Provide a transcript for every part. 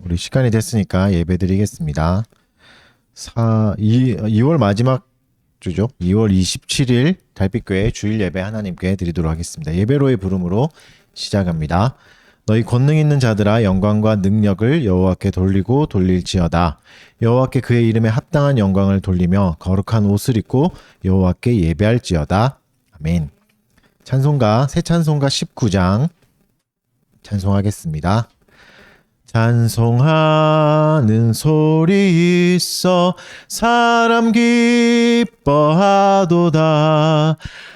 우리 시간이 됐으니까 예배 드리겠습니다. 2월 마지막 주죠. 2월 27일 달빛교회 주일 예배 하나님께 드리도록 하겠습니다. 예배로의 부름으로 시작합니다. 너희 권능 있는 자들아 영광과 능력을 여호와께 돌리고 돌릴지어다. 여호와께 그의 이름에 합당한 영광을 돌리며 거룩한 옷을 입고 여호와께 예배할지어다. 아멘. 찬송가 새 찬송가 19장 찬송하겠습니다. 찬송하는 소리 있어 사람 기뻐하도다.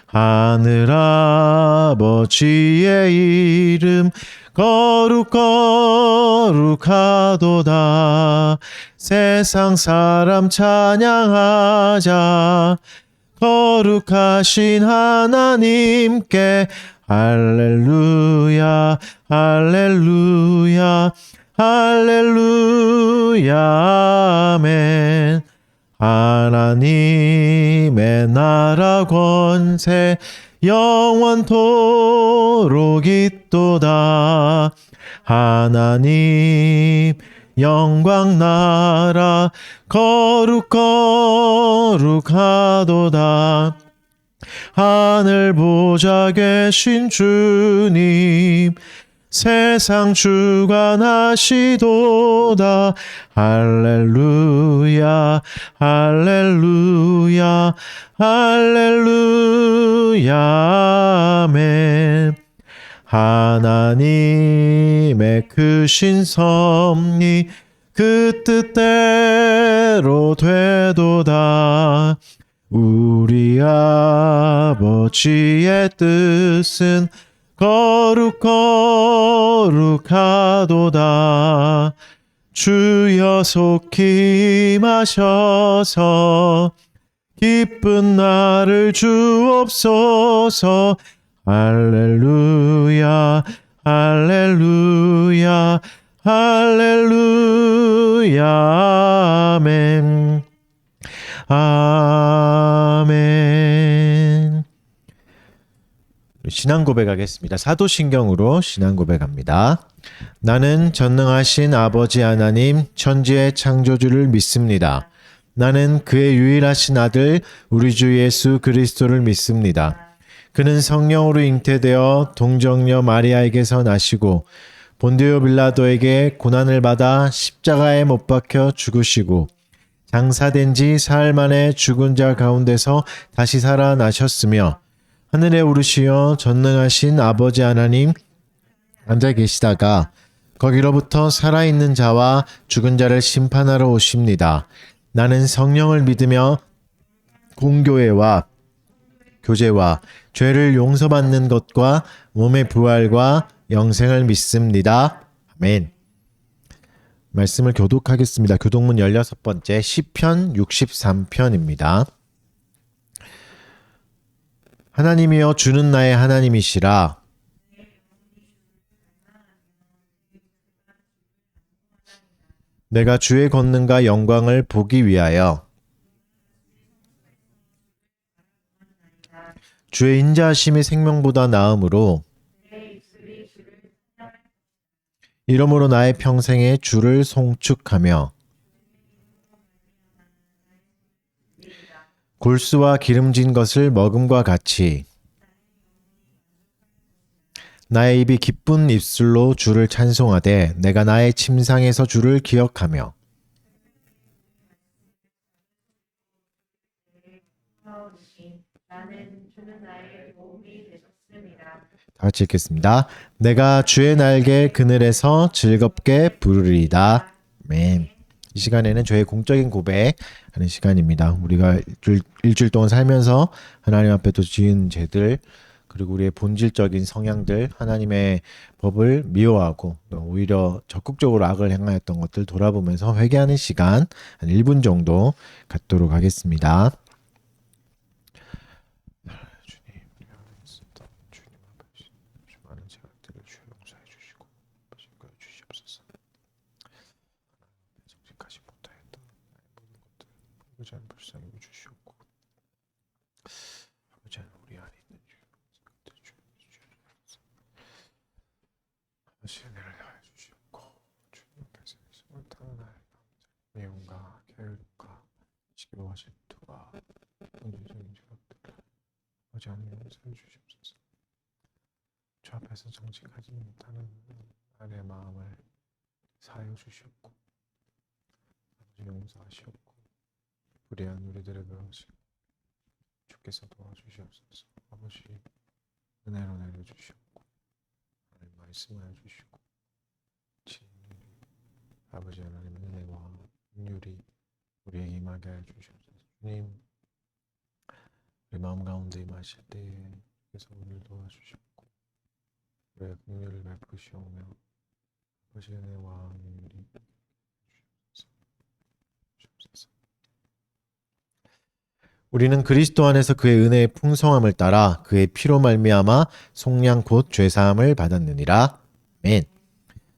하늘 아버지의 이름 거룩하도다. 세상 사람 찬양하자. 거룩하신 하나님께 할렐루야 할렐루야 할렐루야 아멘. 하나님의 나라 권세 영원토록 있도다. 하나님 영광 나라 거룩하도다. 하늘 보좌 계신 주님 세상 주관하시도다. 할렐루야 할렐루야 할렐루야 아멘. 하나님의 크신 섭리 그 뜻대로 되도다. 우리 아버지의 뜻은 거룩하도다. 주여 속히 임하셔서 기쁜 나를 주옵소서. 할렐루야 할렐루야 할렐루야 아멘 아멘. 신앙 고백하겠습니다. 사도신경으로 신앙 고백합니다. 나는 전능하신 아버지 하나님 천지의 창조주를 믿습니다. 나는 그의 유일하신 아들 우리 주 예수 그리스도를 믿습니다. 그는 성령으로 잉태되어 동정녀 마리아에게서 나시고 본디오 빌라도에게 고난을 받아 십자가에 못 박혀 죽으시고 장사된 지 사흘 만에 죽은 자 가운데서 다시 살아나셨으며 하늘에 오르시어 전능하신 아버지 하나님 앉아 계시다가 거기로부터 살아있는 자와 죽은 자를 심판하러 오십니다. 나는 성령을 믿으며 공교회와 교제와 죄를 용서받는 것과 몸의 부활과 영생을 믿습니다. 아멘. 말씀을 교독하겠습니다. 교독문 16번째 시편 63편입니다. 하나님이여 주는 나의 하나님이시라. 내가 주의 권능과 영광을 보기 위하여 주의 인자하심이 생명보다 나음으로 이러므로 나의 평생에 주를 송축하며 골수와 기름진 것을 먹음과 같이 나의 입이 기쁜 입술로 주를 찬송하되 내가 나의 침상에서 주를 기억하며. 다 같이 읽겠습니다. 내가 주의 날개 그늘에서 즐겁게 부르리이다. 아멘. 이 시간에는 저의 공적인 고백하는 시간입니다. 우리가 일주일 동안 살면서 하나님 앞에 또 지은 죄들 그리고 우리의 본질적인 성향들 하나님의 법을 미워하고 오히려 적극적으로 악을 행하였던 것들 돌아보면서 회개하는 시간 한 1분 정도 갖도록 하겠습니다. 불쌍히 주시옵고 아버지 하나님 우리 안에 있는 시은혜를 하여 주시옵고 주님 앞에서 기도하실 도와 본질적인 죄악들 아버지 하나님 용서해 주시옵소서. 주 앞에서 정직하지 못하는 아내 마음을 사하여 주시옵고 아버지 용서하시옵고 불의한 우리들의 그릇을 주께서 도와주시옵소서. 아버지 은혜로 내려주시옵고 하나님 말씀하여 주시고 진리 아버지 하나님 은혜와 긍휼이 우리에게 임하게 하여 주시옵소서. 주님 우리 마음 가운데 임하실 때에 주께서 우리를 도와주시옵고 우리의 긍휼을 베푸시오며 아버지 은혜와 긍휼이 주옵소서. 우리는 그리스도 안에서 그의 은혜의 풍성함을 따라 그의 피로 말미암아 속량 곧 죄사함을 받았느니라. 아멘.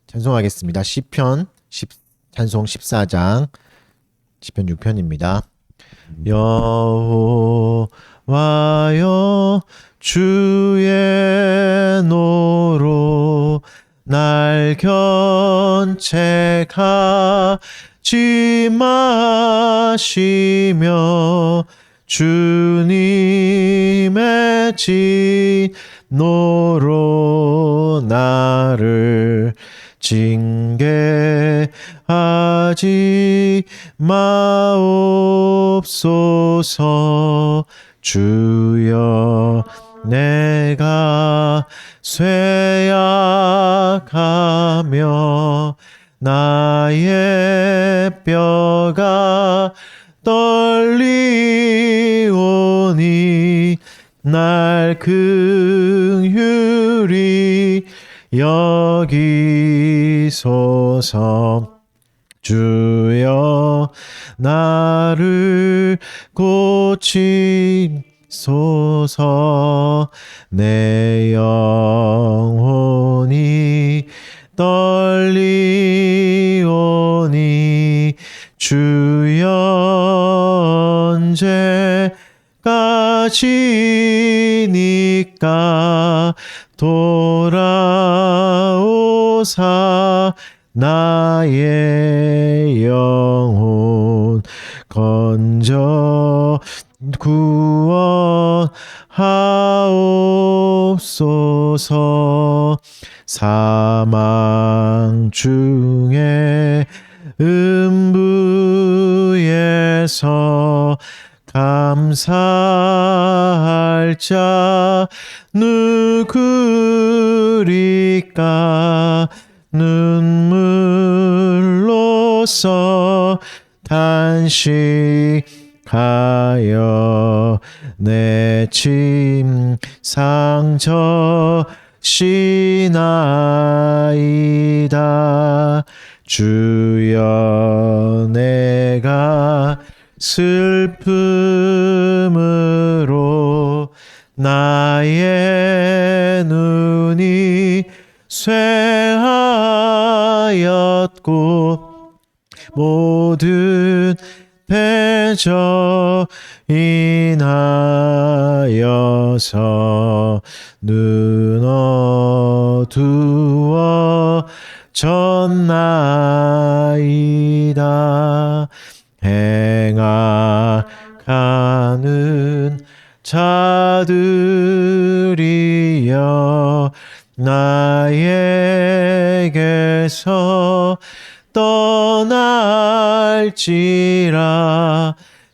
찬송하겠습니다. 시편 찬송 14장 시편 6편입니다. 여호와여 주의 노로 날 견책하지 마시며 주님의 진노로 나를 징계하지 마옵소서. 주여 내가 쇠약하며 나의 뼈가 떨리오니 날 긍휼히 여기소서. 주여 나를 고치소서. 내 영혼이 떨리오니 주여 언제까지니까 돌아오사 나의 영혼 건져 구원하옵소서. 사망 중에 음부에서 감사할 자 누구리까. 눈물로써 탄식하여 내 침 상저시나이다. 주여 내가 슬픔으로 나의 눈이 쇠하였고 모든 패저 인하여서 눈 어두워 졌나이다. 행악하는 자들이여 나에게서 떠날지라.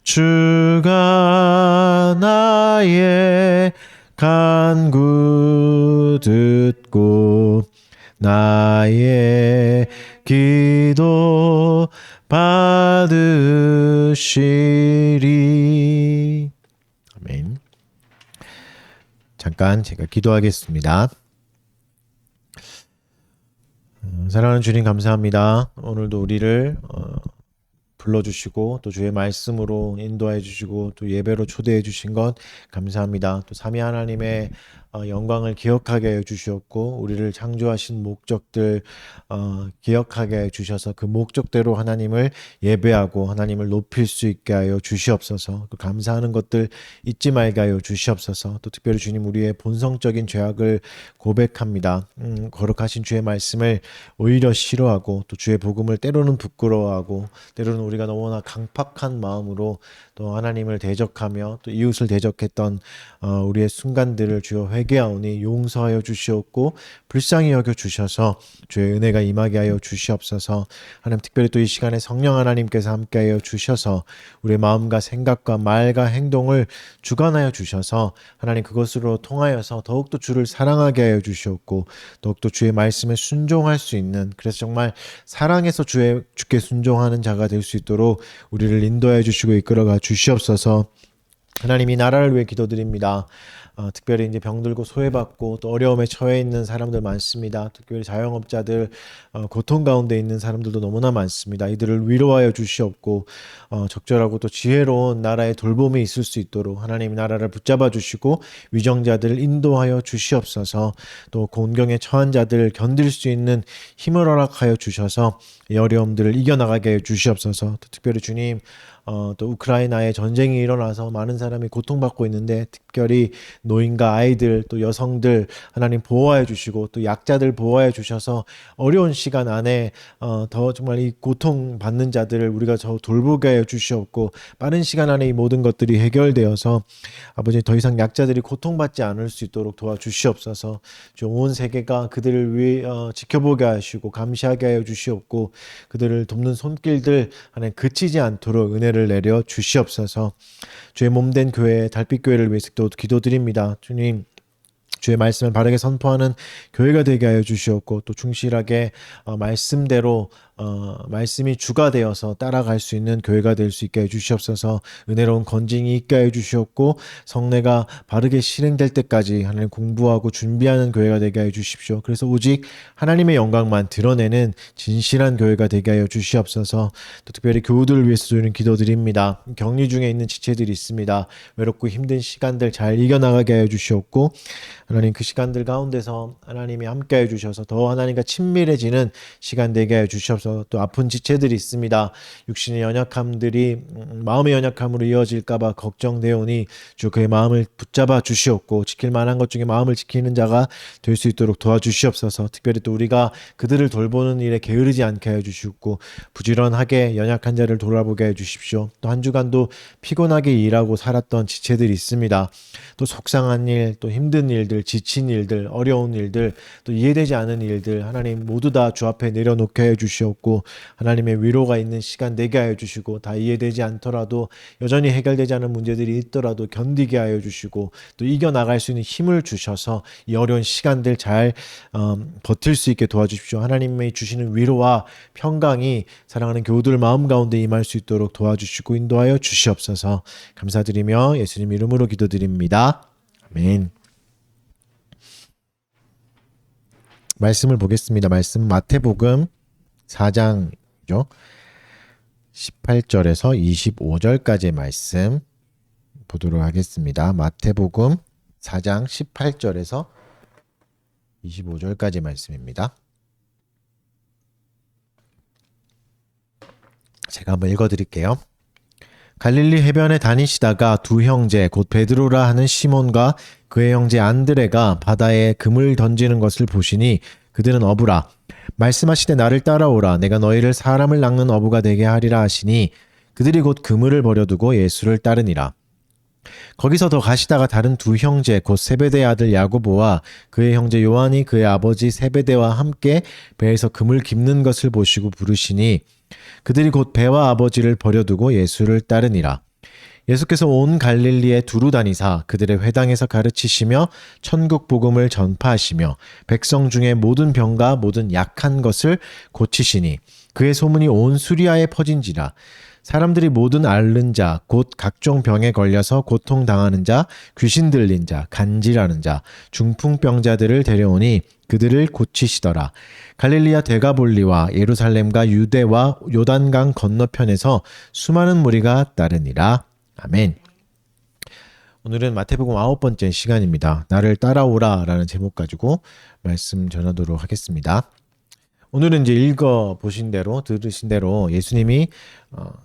주가 나의 간구 듣고 나의 기도 받으시리. 아멘. 잠깐 제가 기도하겠습니다. 사랑하는 주님 감사합니다. 오늘도 우리를 불러주시고 또 주의 말씀으로 인도해 주시고 또 예배로 초대해 주신 것 감사합니다. 또 삼위 하나님의 영광을 기억하게 해 주시옵고 우리를 창조하신 목적들 기억하게 해 주셔서 그 목적대로 하나님을 예배하고 하나님을 높일 수 있게 하여 주시옵소서. 그 감사하는 것들 잊지 말게 하여 주시옵소서. 또 특별히 주님 우리의 본성적인 죄악을 고백합니다. 거룩하신 주의 말씀을 오히려 싫어하고 또 주의 복음을 때로는 부끄러워하고 때로는 우리가 너무나 강팍한 마음으로 또 하나님을 대적하며 또 이웃을 대적했던 우리의 순간들을 주여 회개하오니 용서하여 주시옵고 불쌍히 여겨 주셔서 주의 은혜가 임하게 하여 주시옵소서. 하나님 특별히 또 이 시간에 성령 하나님께서 함께하여 주셔서 우리의 마음과 생각과 말과 행동을 주관하여 주셔서 하나님 그것으로 통하여서 더욱더 주를 사랑하게 하여 주시옵고 더욱더 주의 말씀에 순종할 수 있는 그래서 정말 사랑해서 주께 순종하는 자가 될 수 있도록 우리를 인도하여 주시고 이끌어가 주시옵소서. 하나님 이 나라를 위해 기도드립니다. 특별히 이제 병들고 소외받고 또 어려움에 처해 있는 사람들 많습니다. 특별히 자영업자들 고통 가운데 있는 사람들도 너무나 많습니다. 이들을 위로하여 주시옵고 적절하고 또 지혜로운 나라의 돌봄이 있을 수 있도록 하나님 나라를 붙잡아 주시고 위정자들을 인도하여 주시옵소서. 또 곤경에 처한 자들 견딜 수 있는 힘을 허락하여 주셔서 이 어려움들을 이겨나가게 해 주시옵소서. 또 특별히 주님 또 우크라이나에 전쟁이 일어나서 많은 사람이 고통받고 있는데 특별히 노인과 아이들 또 여성들 하나님 보호하여 주시고 또 약자들 보호하여 주셔서 어려운 시간 안에 더 정말 이 고통받는 자들을 우리가 저 돌보게 하여 주시옵고 빠른 시간 안에 이 모든 것들이 해결되어서 아버지 더 이상 약자들이 고통받지 않을 수 있도록 도와주시옵소서. 온 세계가 그들을 위해 지켜보게 하시고 감시하게 하여 주시옵고 그들을 돕는 손길들 하나님 그치지 않도록 은혜를 내려 주시옵소서. 주의 몸된 교회 달빛교회를 위해서 또 기도드립니다. 주님 주의 말씀을 바르게 선포하는 교회가 되게 하여 주시옵고 또 충실하게 말씀대로 말씀이 주가 되어서 따라갈 수 있는 교회가 될 수 있게 해 주시옵소서. 은혜로운 건징이 있게 해 주시옵고 성례가 바르게 실행될 때까지 하나님 공부하고 준비하는 교회가 되게 해 주십시오. 그래서 오직 하나님의 영광만 드러내는 진실한 교회가 되게 하여 주시옵소서. 또 특별히 교우들을 위해서 저희는 기도드립니다. 격리 중에 있는 지체들이 있습니다. 외롭고 힘든 시간들 잘 이겨나가게 하여 주시옵고 하나님 그 시간들 가운데서 하나님이 함께 해 주셔서 더 하나님과 친밀해지는 시간 되게 해 주시옵소서. 또 아픈 지체들이 있습니다. 육신의 연약함들이 마음의 연약함으로 이어질까봐 걱정되오니 주 그의 마음을 붙잡아 주시옵고 지킬 만한 것 중에 마음을 지키는 자가 될 수 있도록 도와주시옵소서. 특별히 또 우리가 그들을 돌보는 일에 게으르지 않게 해주시옵고 부지런하게 연약한 자를 돌아보게 해주십시오. 또 한 주간도 피곤하게 일하고 살았던 지체들이 있습니다. 또 속상한 일, 또 힘든 일들, 지친 일들, 어려운 일들, 또 이해되지 않은 일들 하나님 모두 다 주 앞에 내려놓게 해주시옵고 하나님의 위로가 있는 시간 되게 하여 주시고 다 이해되지 않더라도 여전히 해결되지 않은 문제들이 있더라도 견디게 하여 주시고 또 이겨나갈 수 있는 힘을 주셔서 이 어려운 시간들 잘 버틸 수 있게 도와주십시오. 하나님의 주시는 위로와 평강이 사랑하는 교우들 마음 가운데 임할 수 있도록 도와주시고 인도하여 주시옵소서. 감사드리며 예수님 이름으로 기도드립니다. 아멘. 말씀을 보겠습니다. 말씀 마태복음 4장이죠. 18절에서 25절까지의 말씀 보도록 하겠습니다. 마태복음 4장 18절에서 25절까지 말씀입니다. 제가 한번 읽어드릴게요. 갈릴리 해변에 다니시다가 두 형제 곧 베드로라 하는 시몬과 그의 형제 안드레가 바다에 금을 던지는 것을 보시니 그들은 어부라. 말씀하시되 나를 따라오라. 내가 너희를 사람을 낚는 어부가 되게 하리라 하시니 그들이 곧 그물을 버려두고 예수를 따르니라. 거기서 더 가시다가 다른 두 형제 곧 세베대의 아들 야고보와 그의 형제 요한이 그의 아버지 세베대와 함께 배에서 금을 깁는 것을 보시고 부르시니 그들이 곧 배와 아버지를 버려두고 예수를 따르니라. 예수께서 온 갈릴리에 두루 다니사 그들의 회당에서 가르치시며 천국 복음을 전파하시며 백성 중에 모든 병과 모든 약한 것을 고치시니 그의 소문이 온 수리아에 퍼진지라. 사람들이 모든 앓는 자, 곧 각종 병에 걸려서 고통당하는 자, 귀신 들린 자, 간질하는 자, 중풍병자들을 데려오니 그들을 고치시더라. 갈릴리아 데가볼리와 예루살렘과 유대와 요단강 건너편에서 수많은 무리가 따르니라. 아멘. 오늘은 마태복음 9번째 시간입니다. 나를 따라오라 라는 제목 가지고 말씀 전하도록 하겠습니다. 오늘은 이제 읽어보신 대로 들으신 대로 예수님이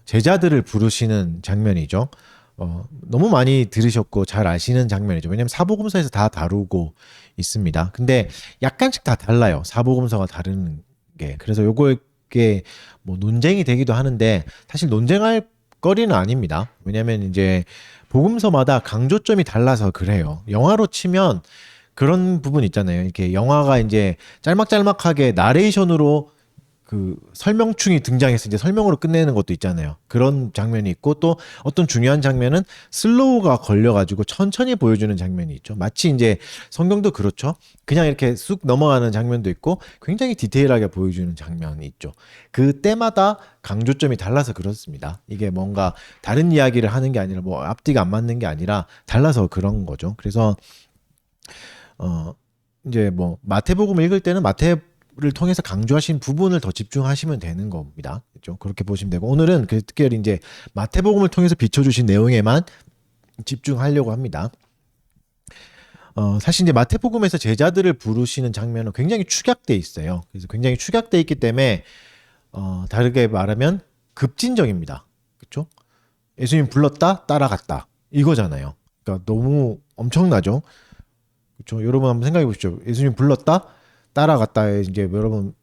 제자들을 부르시는 장면이죠. 너무 많이 들으셨고 잘 아시는 장면이죠. 왜냐하면 사복음서에서 다 다루고 있습니다. 근데 약간씩 다 달라요. 사복음서가 다른 게. 그래서 요거에 뭐 논쟁이 되기도 하는데 사실 논쟁할 거리는 아닙니다. 왜냐하면 이제 복음서마다 강조점이 달라서 그래요. 영화로 치면 그런 부분 있잖아요. 이렇게 영화가 이제 짤막짤막하게 나레이션으로 그 설명충이 등장해서 이제 설명으로 끝내는 것도 있잖아요. 그런 장면이 있고 또 어떤 중요한 장면은 슬로우가 걸려가지고 천천히 보여주는 장면이 있죠. 마치 이제 성경도 그렇죠. 그냥 이렇게 쑥 넘어가는 장면도 있고 굉장히 디테일하게 보여주는 장면이 있죠. 그 때마다 강조점이 달라서 그렇습니다. 이게 뭔가 다른 이야기를 하는 게 아니라 뭐 앞뒤가 안 맞는 게 아니라 달라서 그런 거죠. 그래서 이제 뭐 마태복음을 읽을 때는 마태를 통해서 강조하신 부분을 더 집중하시면 되는 겁니다. 그렇죠? 그렇게 보시면 되고 오늘은 특별히 이제 마태복음을 통해서 비춰주신 내용에만 집중하려고 합니다. 사실 이제 마태복음에서 제자들을 부르시는 장면은 굉장히 축약돼 있어요. 그래서 굉장히 축약돼 있기 때문에 다르게 말하면 급진적입니다. 그렇죠? 예수님 불렀다 따라갔다 이거잖아요. 그러니까 너무 엄청나죠. 그렇죠. 여러분 한번 생각해 보십시오. 예수님 불렀다 따라갔다 이제 여러분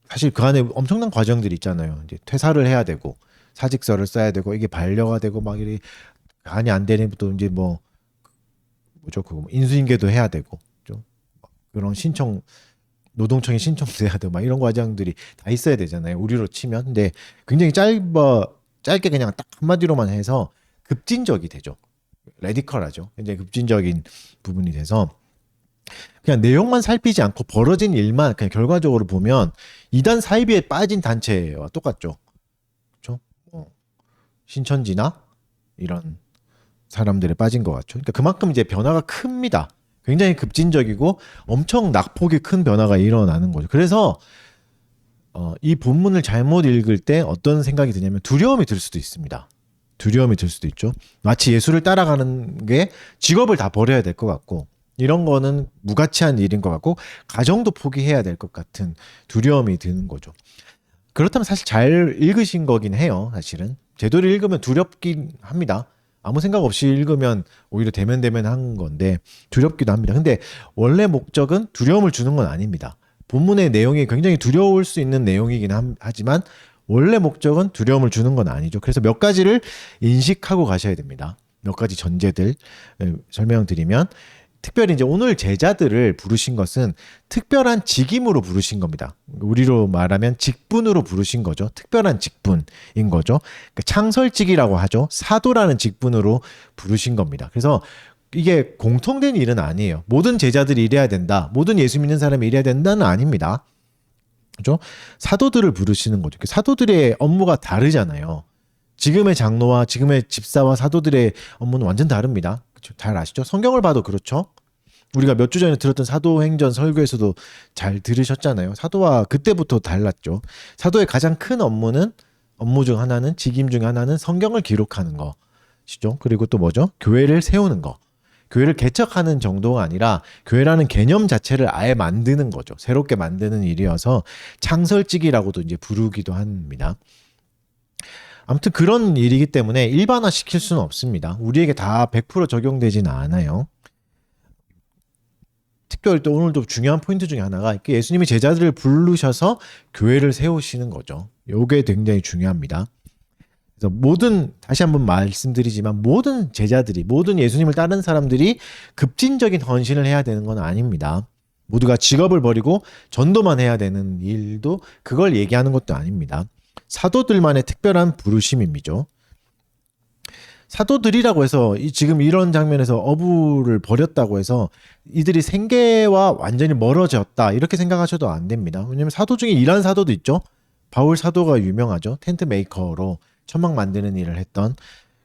사실 그 안에 엄청난 과정들이 있잖아요. 이제 퇴사를 해야 되고 사직서를 써야 되고 이게 반려가 되고 막 이게 간이 안 되는 또 이제 뭐죠 그거 인수인계도 해야 되고 좀 그런 신청 노동청에 신청도 해야 되고 막 이런 과정들이 다 있어야 되잖아요. 우리로 치면 근데 굉장히 짧게 그냥 딱 한마디로만 해서 급진적이 되죠. 레디컬하죠. 굉장히 급진적인 부분이 돼서 그냥 내용만 살피지 않고 벌어진 일만 그냥 결과적으로 보면 이단 사이비에 빠진 단체와 똑같죠. 그렇죠? 신천지나 이런 사람들에 빠진 것 같죠. 그러니까 그만큼 이제 변화가 큽니다. 굉장히 급진적이고 엄청 낙폭이 큰 변화가 일어나는 거죠. 그래서 이 본문을 잘못 읽을 때 어떤 생각이 드냐면 두려움이 들 수도 있습니다. 두려움이 들 수도 있죠. 마치 예수를 따라가는 게 직업을 다 버려야 될 것 같고 이런 거는 무가치한 일인 것 같고 가정도 포기해야 될 것 같은 두려움이 드는 거죠. 그렇다면 사실 잘 읽으신 거긴 해요. 사실은 제대로 읽으면 두렵긴 합니다. 아무 생각 없이 읽으면 오히려 대면대면한 건데 두렵기도 합니다. 근데 원래 목적은 두려움을 주는 건 아닙니다. 본문의 내용이 굉장히 두려울 수 있는 내용이긴 하지만 원래 목적은 두려움을 주는 건 아니죠. 그래서 몇 가지를 인식하고 가셔야 됩니다. 몇 가지 전제들 설명드리면 특별히 이제 오늘 제자들을 부르신 것은 특별한 직임으로 부르신 겁니다. 우리로 말하면 직분으로 부르신 거죠. 특별한 직분인 거죠. 그러니까 창설직이라고 하죠. 사도라는 직분으로 부르신 겁니다. 그래서 이게 공통된 일은 아니에요. 모든 제자들이 이래야 된다. 모든 예수 믿는 사람이 이래야 된다는 아닙니다. 그죠? 사도들을 부르시는 거죠. 사도들의 업무가 다르잖아요. 지금의 장로와 지금의 집사와 사도들의 업무는 완전 다릅니다. 그렇죠? 잘 아시죠? 성경을 봐도 그렇죠. 우리가 몇 주 전에 들었던 사도행전 설교에서도 잘 들으셨잖아요. 사도와 그때부터 달랐죠. 사도의 가장 큰 업무 중 하나는 직임 중 하나는 성경을 기록하는 것이죠. 그리고 또 뭐죠? 교회를 세우는 거. 교회를 개척하는 정도가 아니라 교회라는 개념 자체를 아예 만드는 거죠. 새롭게 만드는 일이어서 창설직이라고도 이제 부르기도 합니다. 아무튼 그런 일이기 때문에 일반화 시킬 수는 없습니다. 우리에게 다 100% 적용되지는 않아요. 특별히 또 오늘도 중요한 포인트 중에 하나가 예수님이 제자들을 부르셔서 교회를 세우시는 거죠. 이게 굉장히 중요합니다. 그래서 다시 한번 말씀드리지만 모든 제자들이, 모든 예수님을 따르는 사람들이 급진적인 헌신을 해야 되는 건 아닙니다. 모두가 직업을 버리고 전도만 해야 되는 일도 그걸 얘기하는 것도 아닙니다. 사도들만의 특별한 부르심이죠. 사도들이라고 해서 지금 이런 장면에서 어부를 버렸다고 해서 이들이 생계와 완전히 멀어졌다 이렇게 생각하셔도 안 됩니다. 왜냐하면 사도 중에 일한 사도도 있죠. 바울 사도가 유명하죠. 텐트 메이커로 천막 만드는 일을 했던,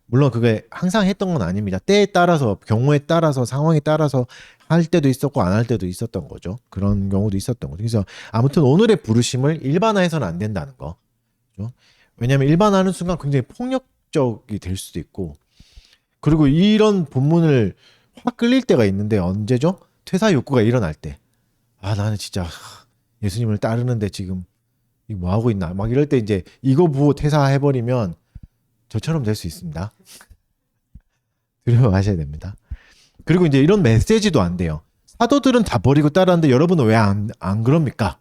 물론 그게 항상 했던 건 아닙니다. 때에 따라서, 경우에 따라서, 상황에 따라서 할 때도 있었고 안 할 때도 있었던 거죠. 그런 경우도 있었던 거죠. 그래서 아무튼 오늘의 부르심을 일반화해서는 안 된다는 거. 왜냐하면 일반화하는 순간 굉장히 폭력적이 될 수도 있고, 그리고 이런 본문을 확 끌릴 때가 있는데 언제죠? 퇴사 욕구가 일어날 때. 아, 나는 진짜 예수님을 따르는데 지금 이거 뭐 하고 있나? 막 이럴 때 이제 이거 보고 퇴사해버리면 저처럼 될 수 있습니다. 두려워하셔야 됩니다. 그리고 이제 이런 메시지도 안 돼요. 사도들은 다 버리고 따랐는데 여러분은 왜 안 그럽니까?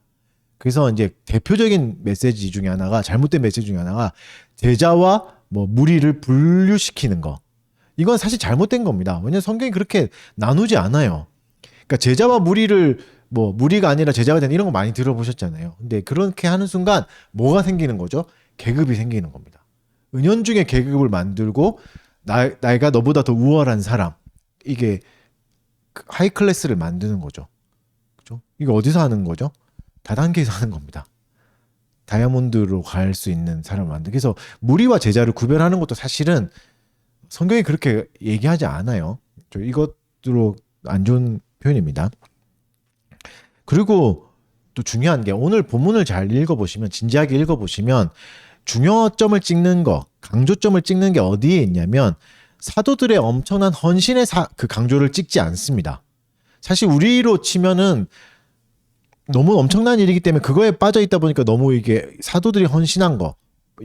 그래서 이제 대표적인 메시지 중에 하나가, 잘못된 메시지 중에 하나가 제자와 뭐 무리를 분류시키는 거. 이건 사실 잘못된 겁니다. 왜냐하면 성경이 그렇게 나누지 않아요. 그러니까 제자와 무리를, 뭐 무리가 아니라 제자가 되는 이런 거 많이 들어보셨잖아요. 근데 그렇게 하는 순간 뭐가 생기는 거죠? 계급이 생기는 겁니다. 은연중에 계급을 만들고 나이가 너보다 더 우월한 사람, 이게 하이 클래스를 만드는 거죠. 그죠? 이거 어디서 하는 거죠? 다단계에서 하는 겁니다. 다이아몬드로 갈 수 있는 사람을 만들고. 그래서 무리와 제자를 구별하는 것도 사실은 성경이 그렇게 얘기하지 않아요. 이것도 안 좋은 표현입니다. 그리고 또 중요한 게, 오늘 본문을 잘 읽어보시면, 진지하게 읽어보시면 중요점을 찍는 거, 강조점을 찍는 게 어디에 있냐면 사도들의 엄청난 헌신의 그 강조를 찍지 않습니다. 사실 우리로 치면은 너무 엄청난 일이기 때문에 그거에 빠져 있다 보니까 너무 이게 사도들이 헌신한 거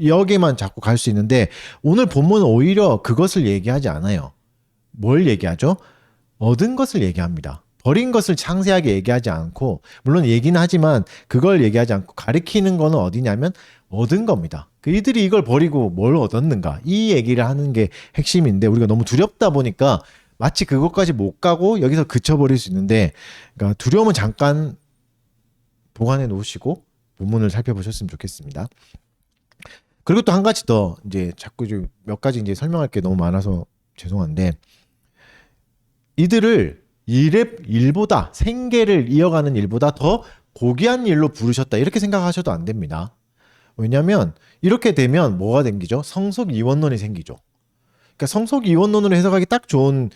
여기에만 자꾸 갈 수 있는데, 오늘 본문은 오히려 그것을 얘기하지 않아요. 뭘 얘기하죠? 얻은 것을 얘기합니다. 버린 것을 상세하게 얘기하지 않고, 물론 얘기는 하지만 그걸 얘기하지 않고 가리키는 거는 어디냐면 얻은 겁니다. 이들이 이걸 버리고 뭘 얻었는가, 이 얘기를 하는 게 핵심인데, 우리가 너무 두렵다 보니까 마치 그것까지 못 가고 여기서 그쳐버릴 수 있는데, 그러니까 두려움은 잠깐 보관해 놓으시고 본문을 살펴보셨으면 좋겠습니다. 그리고 또 한 가지 더, 이제 자꾸 몇 가지 이제 설명할 게 너무 많아서 죄송한데, 이들을 일보다, 생계를 이어가는 일보다 더 고귀한 일로 부르셨다, 이렇게 생각하셔도 안 됩니다. 왜냐하면 이렇게 되면 뭐가 생기죠? 성속이원론이 생기죠. 그러니까 성속이원론으로 해석하기 딱 좋은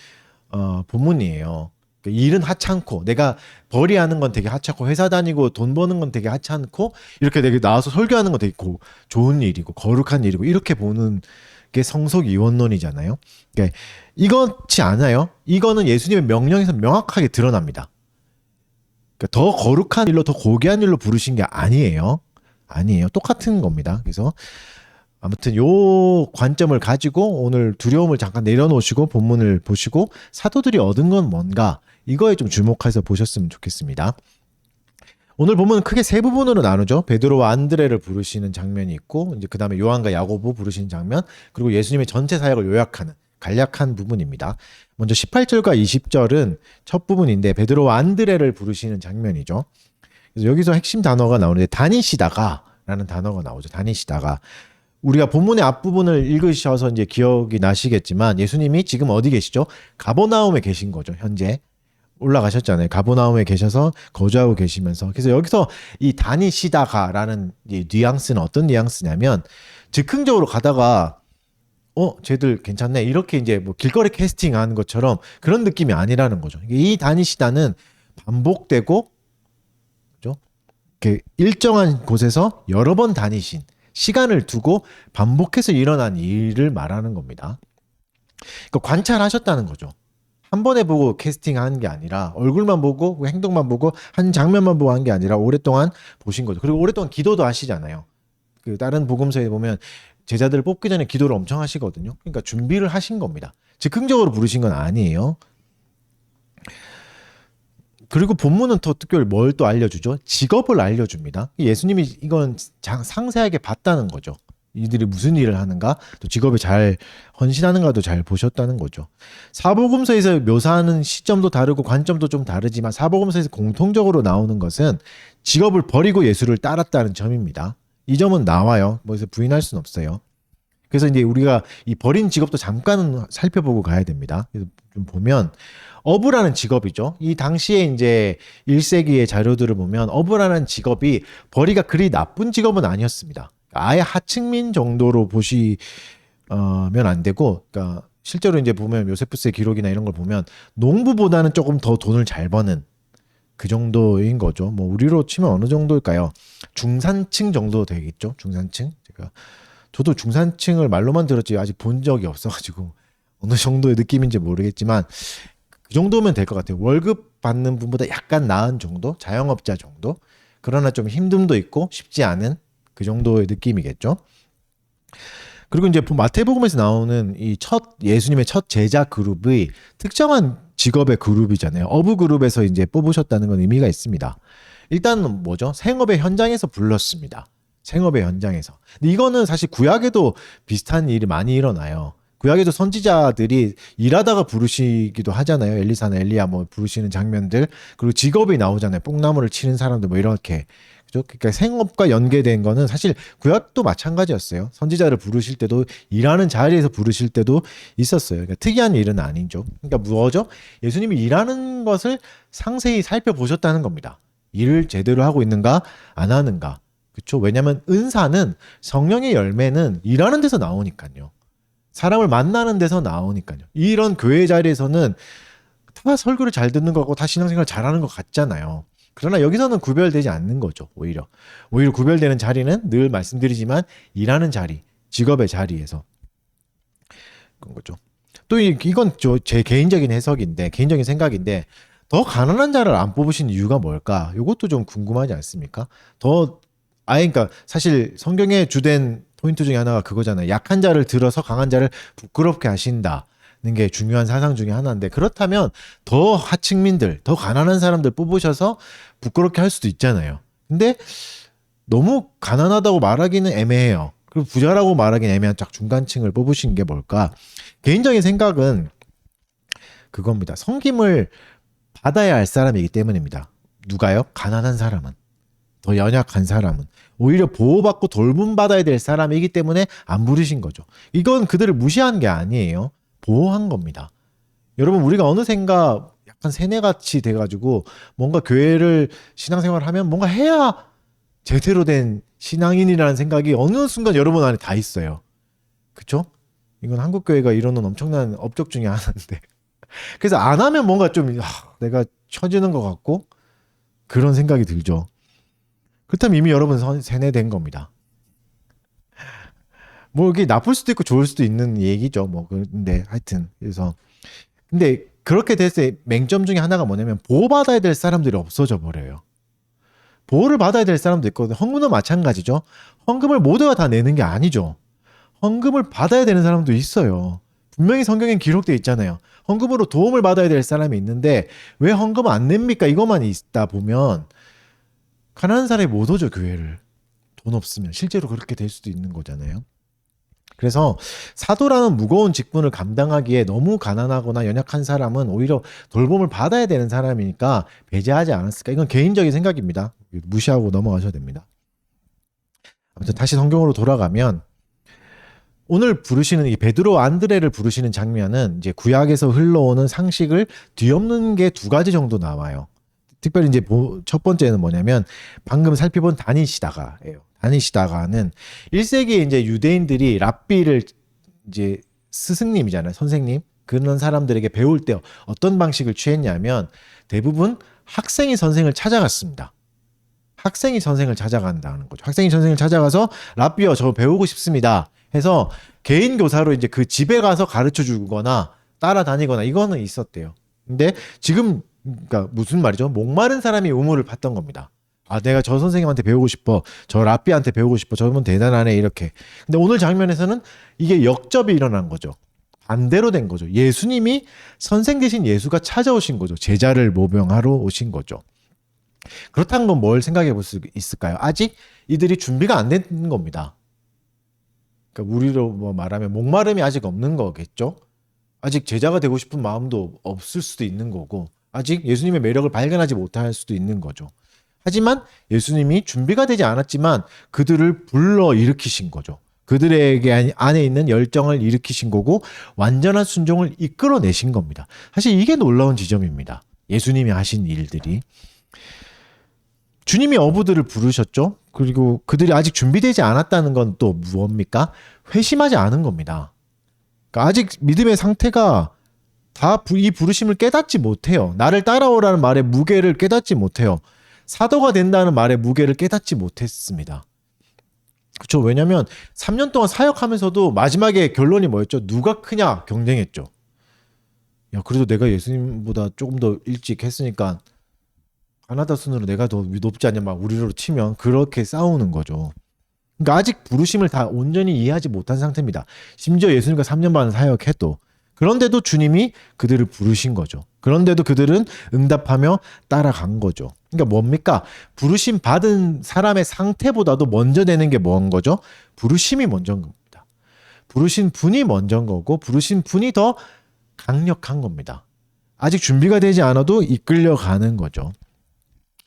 본문이에요. 그러니까 일은 하찮고, 내가 벌이하는 건 되게 하찮고, 회사 다니고 돈 버는 건 되게 하찮고, 이렇게 되게 나와서 설교하는 건 되게 좋은 일이고 거룩한 일이고, 이렇게 보는 게 성속이원론이잖아요. 그러니까 이렇지 않아요. 이거는 예수님의 명령에서 명확하게 드러납니다. 그러니까 더 거룩한 일로, 더 고귀한 일로 부르신 게 아니에요. 똑같은 겁니다. 그래서 아무튼 요 관점을 가지고 오늘 두려움을 잠깐 내려놓으시고 본문을 보시고 사도들이 얻은 건 뭔가, 이거에 좀 주목해서 보셨으면 좋겠습니다. 오늘 본문은 크게 세 부분으로 나누죠. 베드로와 안드레를 부르시는 장면이 있고, 이제 그 다음에 요한과 야고보 부르시는 장면, 그리고 예수님의 전체 사역을 요약하는 간략한 부분입니다. 먼저 18절과 20절은 첫 부분인데 베드로와 안드레를 부르시는 장면이죠. 그래서 여기서 핵심 단어가 나오는데 다니시다가 라는 단어가 나오죠. 다니시다가. 우리가 본문의 앞부분을 읽으셔서 이제 기억이 나시겠지만 예수님이 지금 어디 계시죠? 가버나움에 계신 거죠. 현재 올라가셨잖아요. 가버나움에 계셔서 거주하고 계시면서. 그래서 여기서 이 다니시다가라는 이 뉘앙스는 어떤 뉘앙스냐면, 즉흥적으로 가다가 쟤들 괜찮네, 이렇게 이제 뭐 길거리 캐스팅하는 것처럼 그런 느낌이 아니라는 거죠. 이 다니시다는 반복되고, 그죠? 이렇게 일정한 곳에서 여러 번 다니신, 시간을 두고 반복해서 일어난 일을 말하는 겁니다. 그러니까 관찰하셨다는 거죠. 한 번에 보고 캐스팅한 게 아니라, 얼굴만 보고 행동만 보고 한 장면만 보고 한 게 아니라 오랫동안 보신 거죠. 그리고 오랫동안 기도도 하시잖아요. 그 다른 복음서에 보면 제자들을 뽑기 전에 기도를 엄청 하시거든요. 그러니까 준비를 하신 겁니다. 즉흥적으로 부르신 건 아니에요. 그리고 본문은 더 특별히 뭘 또 알려주죠? 직업을 알려줍니다. 예수님이 이건 상세하게 봤다는 거죠. 이들이 무슨 일을 하는가, 또 직업에 잘 헌신하는가도 잘 보셨다는 거죠. 사복음서에서 묘사하는 시점도 다르고 관점도 좀 다르지만 사복음서에서 공통적으로 나오는 것은 직업을 버리고 예수를 따랐다는 점입니다. 이 점은 나와요. 그래서 부인할 수는 없어요. 그래서 이제 우리가 이 버린 직업도 잠깐은 살펴보고 가야 됩니다. 그래서 좀 보면 어부라는 직업이죠. 이 당시에 이제 1세기의 자료들을 보면 어부라는 직업이 벌이가 그리 나쁜 직업은 아니었습니다. 아예 하층민 정도로 보시면 안 되고, 그러니까 실제로 이제 보면 요세푸스의 기록이나 이런 걸 보면 농부보다는 조금 더 돈을 잘 버는 그 정도인 거죠. 뭐 우리로 치면 어느 정도일까요? 중산층 정도 되겠죠. 중산층. 저도 중산층을 말로만 들었지 아직 본 적이 없어가지고 어느 정도의 느낌인지 모르겠지만 그 정도면 될 것 같아요. 월급 받는 분보다 약간 나은 정도? 자영업자 정도? 그러나 좀 힘듦도 있고 쉽지 않은 그 정도의 느낌이겠죠. 그리고 이제 마태복음에서 나오는 이 예수님의 첫 제자 그룹의 특정한 직업의 그룹이잖아요. 어부 그룹에서 이제 뽑으셨다는 건 의미가 있습니다. 일단 뭐죠? 생업의 현장에서 불렀습니다. 생업의 현장에서. 근데 이거는 사실 구약에도 비슷한 일이 많이 일어나요. 구약에도 선지자들이 일하다가 부르시기도 하잖아요. 엘리사나 엘리야 뭐 부르시는 장면들. 그리고 직업이 나오잖아요. 뽕나무를 치는 사람들 뭐 이렇게. 그죠? 그러니까 생업과 연계된 거는 사실 구약도 마찬가지였어요. 선지자를 부르실 때도 일하는 자리에서 부르실 때도 있었어요. 그러니까 특이한 일은 아니죠. 그러니까 뭐죠? 예수님이 일하는 것을 상세히 살펴보셨다는 겁니다. 일을 제대로 하고 있는가 안 하는가. 그렇죠? 왜냐하면 은사는 성령의 열매는 일하는 데서 나오니까요. 사람을 만나는 데서 나오니까요. 이런 교회 자리에서는 다 설교를 잘 듣는 거고 다 신앙생활 잘하는 것 같잖아요. 그러나 여기서는 구별되지 않는 거죠. 오히려 구별되는 자리는 늘 말씀드리지만 일하는 자리, 직업의 자리에서 그런 거죠. 또 이건 제 개인적인 해석인데 개인적인 생각인데 더 가난한 자를 안 뽑으신 이유가 뭘까? 이것도 좀 궁금하지 않습니까? 그러니까 사실 성경의 주된 포인트 중에 하나가 그거잖아요. 약한 자를 들어서 강한 자를 부끄럽게 하신다는 게 중요한 사상 중에 하나인데 그렇다면 더 하층민들, 더 가난한 사람들 뽑으셔서 부끄럽게 할 수도 있잖아요. 근데 너무 가난하다고 말하기는 애매해요. 그리고 부자라고 말하기는 애매한 딱 중간층을 뽑으신 게 뭘까? 개인적인 생각은 그겁니다. 섬김을 받아야 할 사람이기 때문입니다. 누가요? 가난한 사람은. 더 연약한 사람은. 오히려 보호받고 돌봄받아야 될 사람이기 때문에 안 부르신 거죠. 이건 그들을 무시한 게 아니에요. 보호한 겁니다. 여러분 우리가 어느샌가 약간 세뇌같이 돼가지고 뭔가 교회를 신앙생활을 하면 뭔가 해야 제대로 된 신앙인이라는 생각이 어느 순간 여러분 안에 다 있어요. 그쵸? 이건 한국교회가 이루는 엄청난 업적 중에 하나인데 그래서 안 하면 뭔가 좀 내가 처지는 것 같고 그런 생각이 들죠. 그렇다면 이미 여러분 세뇌된 겁니다. 뭐 이게 나쁠 수도 있고 좋을 수도 있는 얘기죠. 뭐 근데 하여튼 그래서 근데 그렇게 됐을 때 맹점 중에 하나가 뭐냐면 보호받아야 될 사람들이 없어져 버려요. 보호를 받아야 될 사람도 있거든요. 헌금도 마찬가지죠. 헌금을 모두가 다 내는 게 아니죠. 헌금을 받아야 되는 사람도 있어요. 분명히 성경엔 기록되어 있잖아요. 헌금으로 도움을 받아야 될 사람이 있는데 왜 헌금 안 냅니까? 이것만 있다 보면 가난한 사람이 못 오죠, 교회를. 돈 없으면. 실제로 그렇게 될 수도 있는 거잖아요. 그래서 사도라는 무거운 직분을 감당하기에 너무 가난하거나 연약한 사람은 오히려 돌봄을 받아야 되는 사람이니까 배제하지 않았을까. 이건 개인적인 생각입니다. 무시하고 넘어가셔야 됩니다. 아무튼 다시 성경으로 돌아가면 오늘 부르시는 이 베드로 안드레를 부르시는 장면은 이제 구약에서 흘러오는 상식을 뒤엎는 게 두 가지 정도 나와요. 특별히 이제 첫 번째는 뭐냐면 방금 살펴본 다니시다가예요. 다니시다가는 1세기에 이제 유대인들이 랍비를 이제 스승님이잖아요. 선생님. 그런 사람들에게 배울 때 어떤 방식을 취했냐면 대부분 학생이 선생을 찾아갔습니다. 학생이 선생을 찾아간다는 거죠. 학생이 선생을 찾아가서 랍비요, 저 배우고 싶습니다. 해서 개인 교사로 이제 그 집에 가서 가르쳐 주거나 따라다니거나 이거는 있었대요. 근데 지금 그러니까 무슨 말이죠? 목마른 사람이 우물을 팠던 겁니다. 아, 내가 저 선생님한테 배우고 싶어. 저 랍비한테 배우고 싶어. 저분 대단하네. 이렇게. 근데 오늘 장면에서는 이게 역접이 일어난 거죠. 반대로 된 거죠. 예수님이 선생 대신 예수가 찾아오신 거죠. 제자를 모병하러 오신 거죠. 그렇다는 건 뭘 생각해 볼 수 있을까요? 아직 이들이 준비가 안 된 겁니다. 그러니까 우리로 뭐 말하면 목마름이 아직 없는 거겠죠. 아직 제자가 되고 싶은 마음도 없을 수도 있는 거고 아직 예수님의 매력을 발견하지 못할 수도 있는 거죠. 하지만 예수님이 준비가 되지 않았지만 그들을 불러 일으키신 거죠. 그들에게 안에 있는 열정을 일으키신 거고 완전한 순종을 이끌어내신 겁니다. 사실 이게 놀라운 지점입니다. 예수님이 하신 일들이. 주님이 어부들을 부르셨죠. 그리고 그들이 아직 준비되지 않았다는 건 또 무엇입니까? 회심하지 않은 겁니다. 그러니까 아직 믿음의 상태가 다 이 부르심을 깨닫지 못해요. 나를 따라오라는 말의 무게를 깨닫지 못해요. 사도가 된다는 말의 무게를 깨닫지 못했습니다. 그렇죠. 왜냐면 3년 동안 사역하면서도 마지막에 결론이 뭐였죠? 누가 크냐 경쟁했죠. 야, 그래도 내가 예수님보다 조금 더 일찍 했으니까 가나다 순으로 내가 더 높지 않냐 막 우리로 치면 그렇게 싸우는 거죠. 그러니까 아직 부르심을 다 온전히 이해하지 못한 상태입니다. 심지어 예수님과 3년 반 사역해도 그런데도 주님이 그들을 부르신 거죠. 그런데도 그들은 응답하며 따라간 거죠. 그러니까 뭡니까? 부르심 받은 사람의 상태보다도 먼저 되는 게 뭔 거죠? 부르심이 먼저인 겁니다. 부르신 분이 먼저인 거고 부르신 분이 더 강력한 겁니다. 아직 준비가 되지 않아도 이끌려가는 거죠.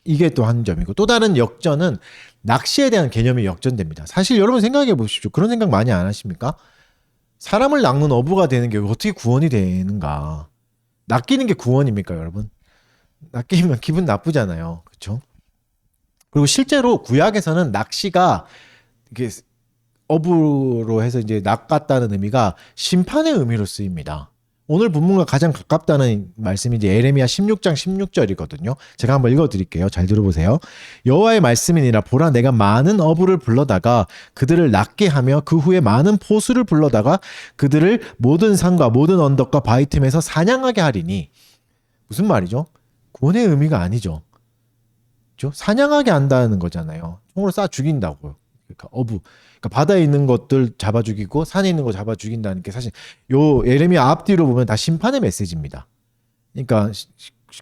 이게 또 한 점이고 또 다른 역전은 낚시에 대한 개념이 역전됩니다. 사실 여러분 생각해 보십시오. 그런 생각 많이 안 하십니까? 사람을 낚는 어부가 되는 게 어떻게 구원이 되는가? 낚이는 게 구원입니까, 여러분? 낚이면 기분 나쁘잖아요. 그렇죠? 그리고 실제로 구약에서는 낚시가 이게 어부로 해서 이제 낚았다는 의미가 심판의 의미로 쓰입니다. 오늘 본문과 가장 가깝다는 말씀이 이제 에레미야 16장 16절이거든요. 제가 한번 읽어드릴게요. 잘 들어보세요. 여호와의 말씀이니라 보라 내가 많은 어부를 불러다가 그들을 낚게 하며 그 후에 많은 포수를 불러다가 그들을 모든 산과 모든 언덕과 바위 틈에서 사냥하게 하리니 무슨 말이죠? 구원의 의미가 아니죠. 그렇죠? 사냥하게 한다는 거잖아요. 총으로 쏴 죽인다고요. 그러니까 어부. 그러니까 바다에 있는 것들 잡아 죽이고 산에 있는 거 잡아 죽인다는 게 사실 요 예레미야 앞뒤로 보면 다 심판의 메시지입니다. 그러니까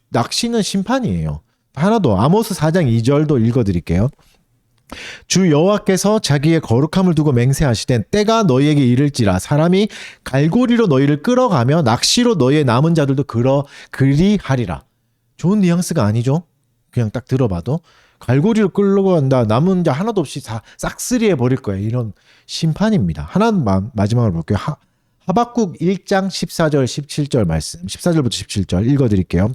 낚시는 심판이에요. 하나 더 아모스 4장 2절도 읽어드릴게요. 주 여호와께서 자기의 거룩함을 두고 맹세하시되 때가 너희에게 이를지라 사람이 갈고리로 너희를 끌어가며 낚시로 너희의 남은 자들도 그리하리라. 좋은 뉘앙스가 아니죠. 그냥 딱 들어봐도 갈고리로 끌고 간다. 남은 자 하나도 없이 다 싹쓸이해 버릴 거야. 이런 심판입니다. 하나 마지막으로 볼게요. 하박국 1장 14절 17절 말씀 14절부터 17절 읽어드릴게요.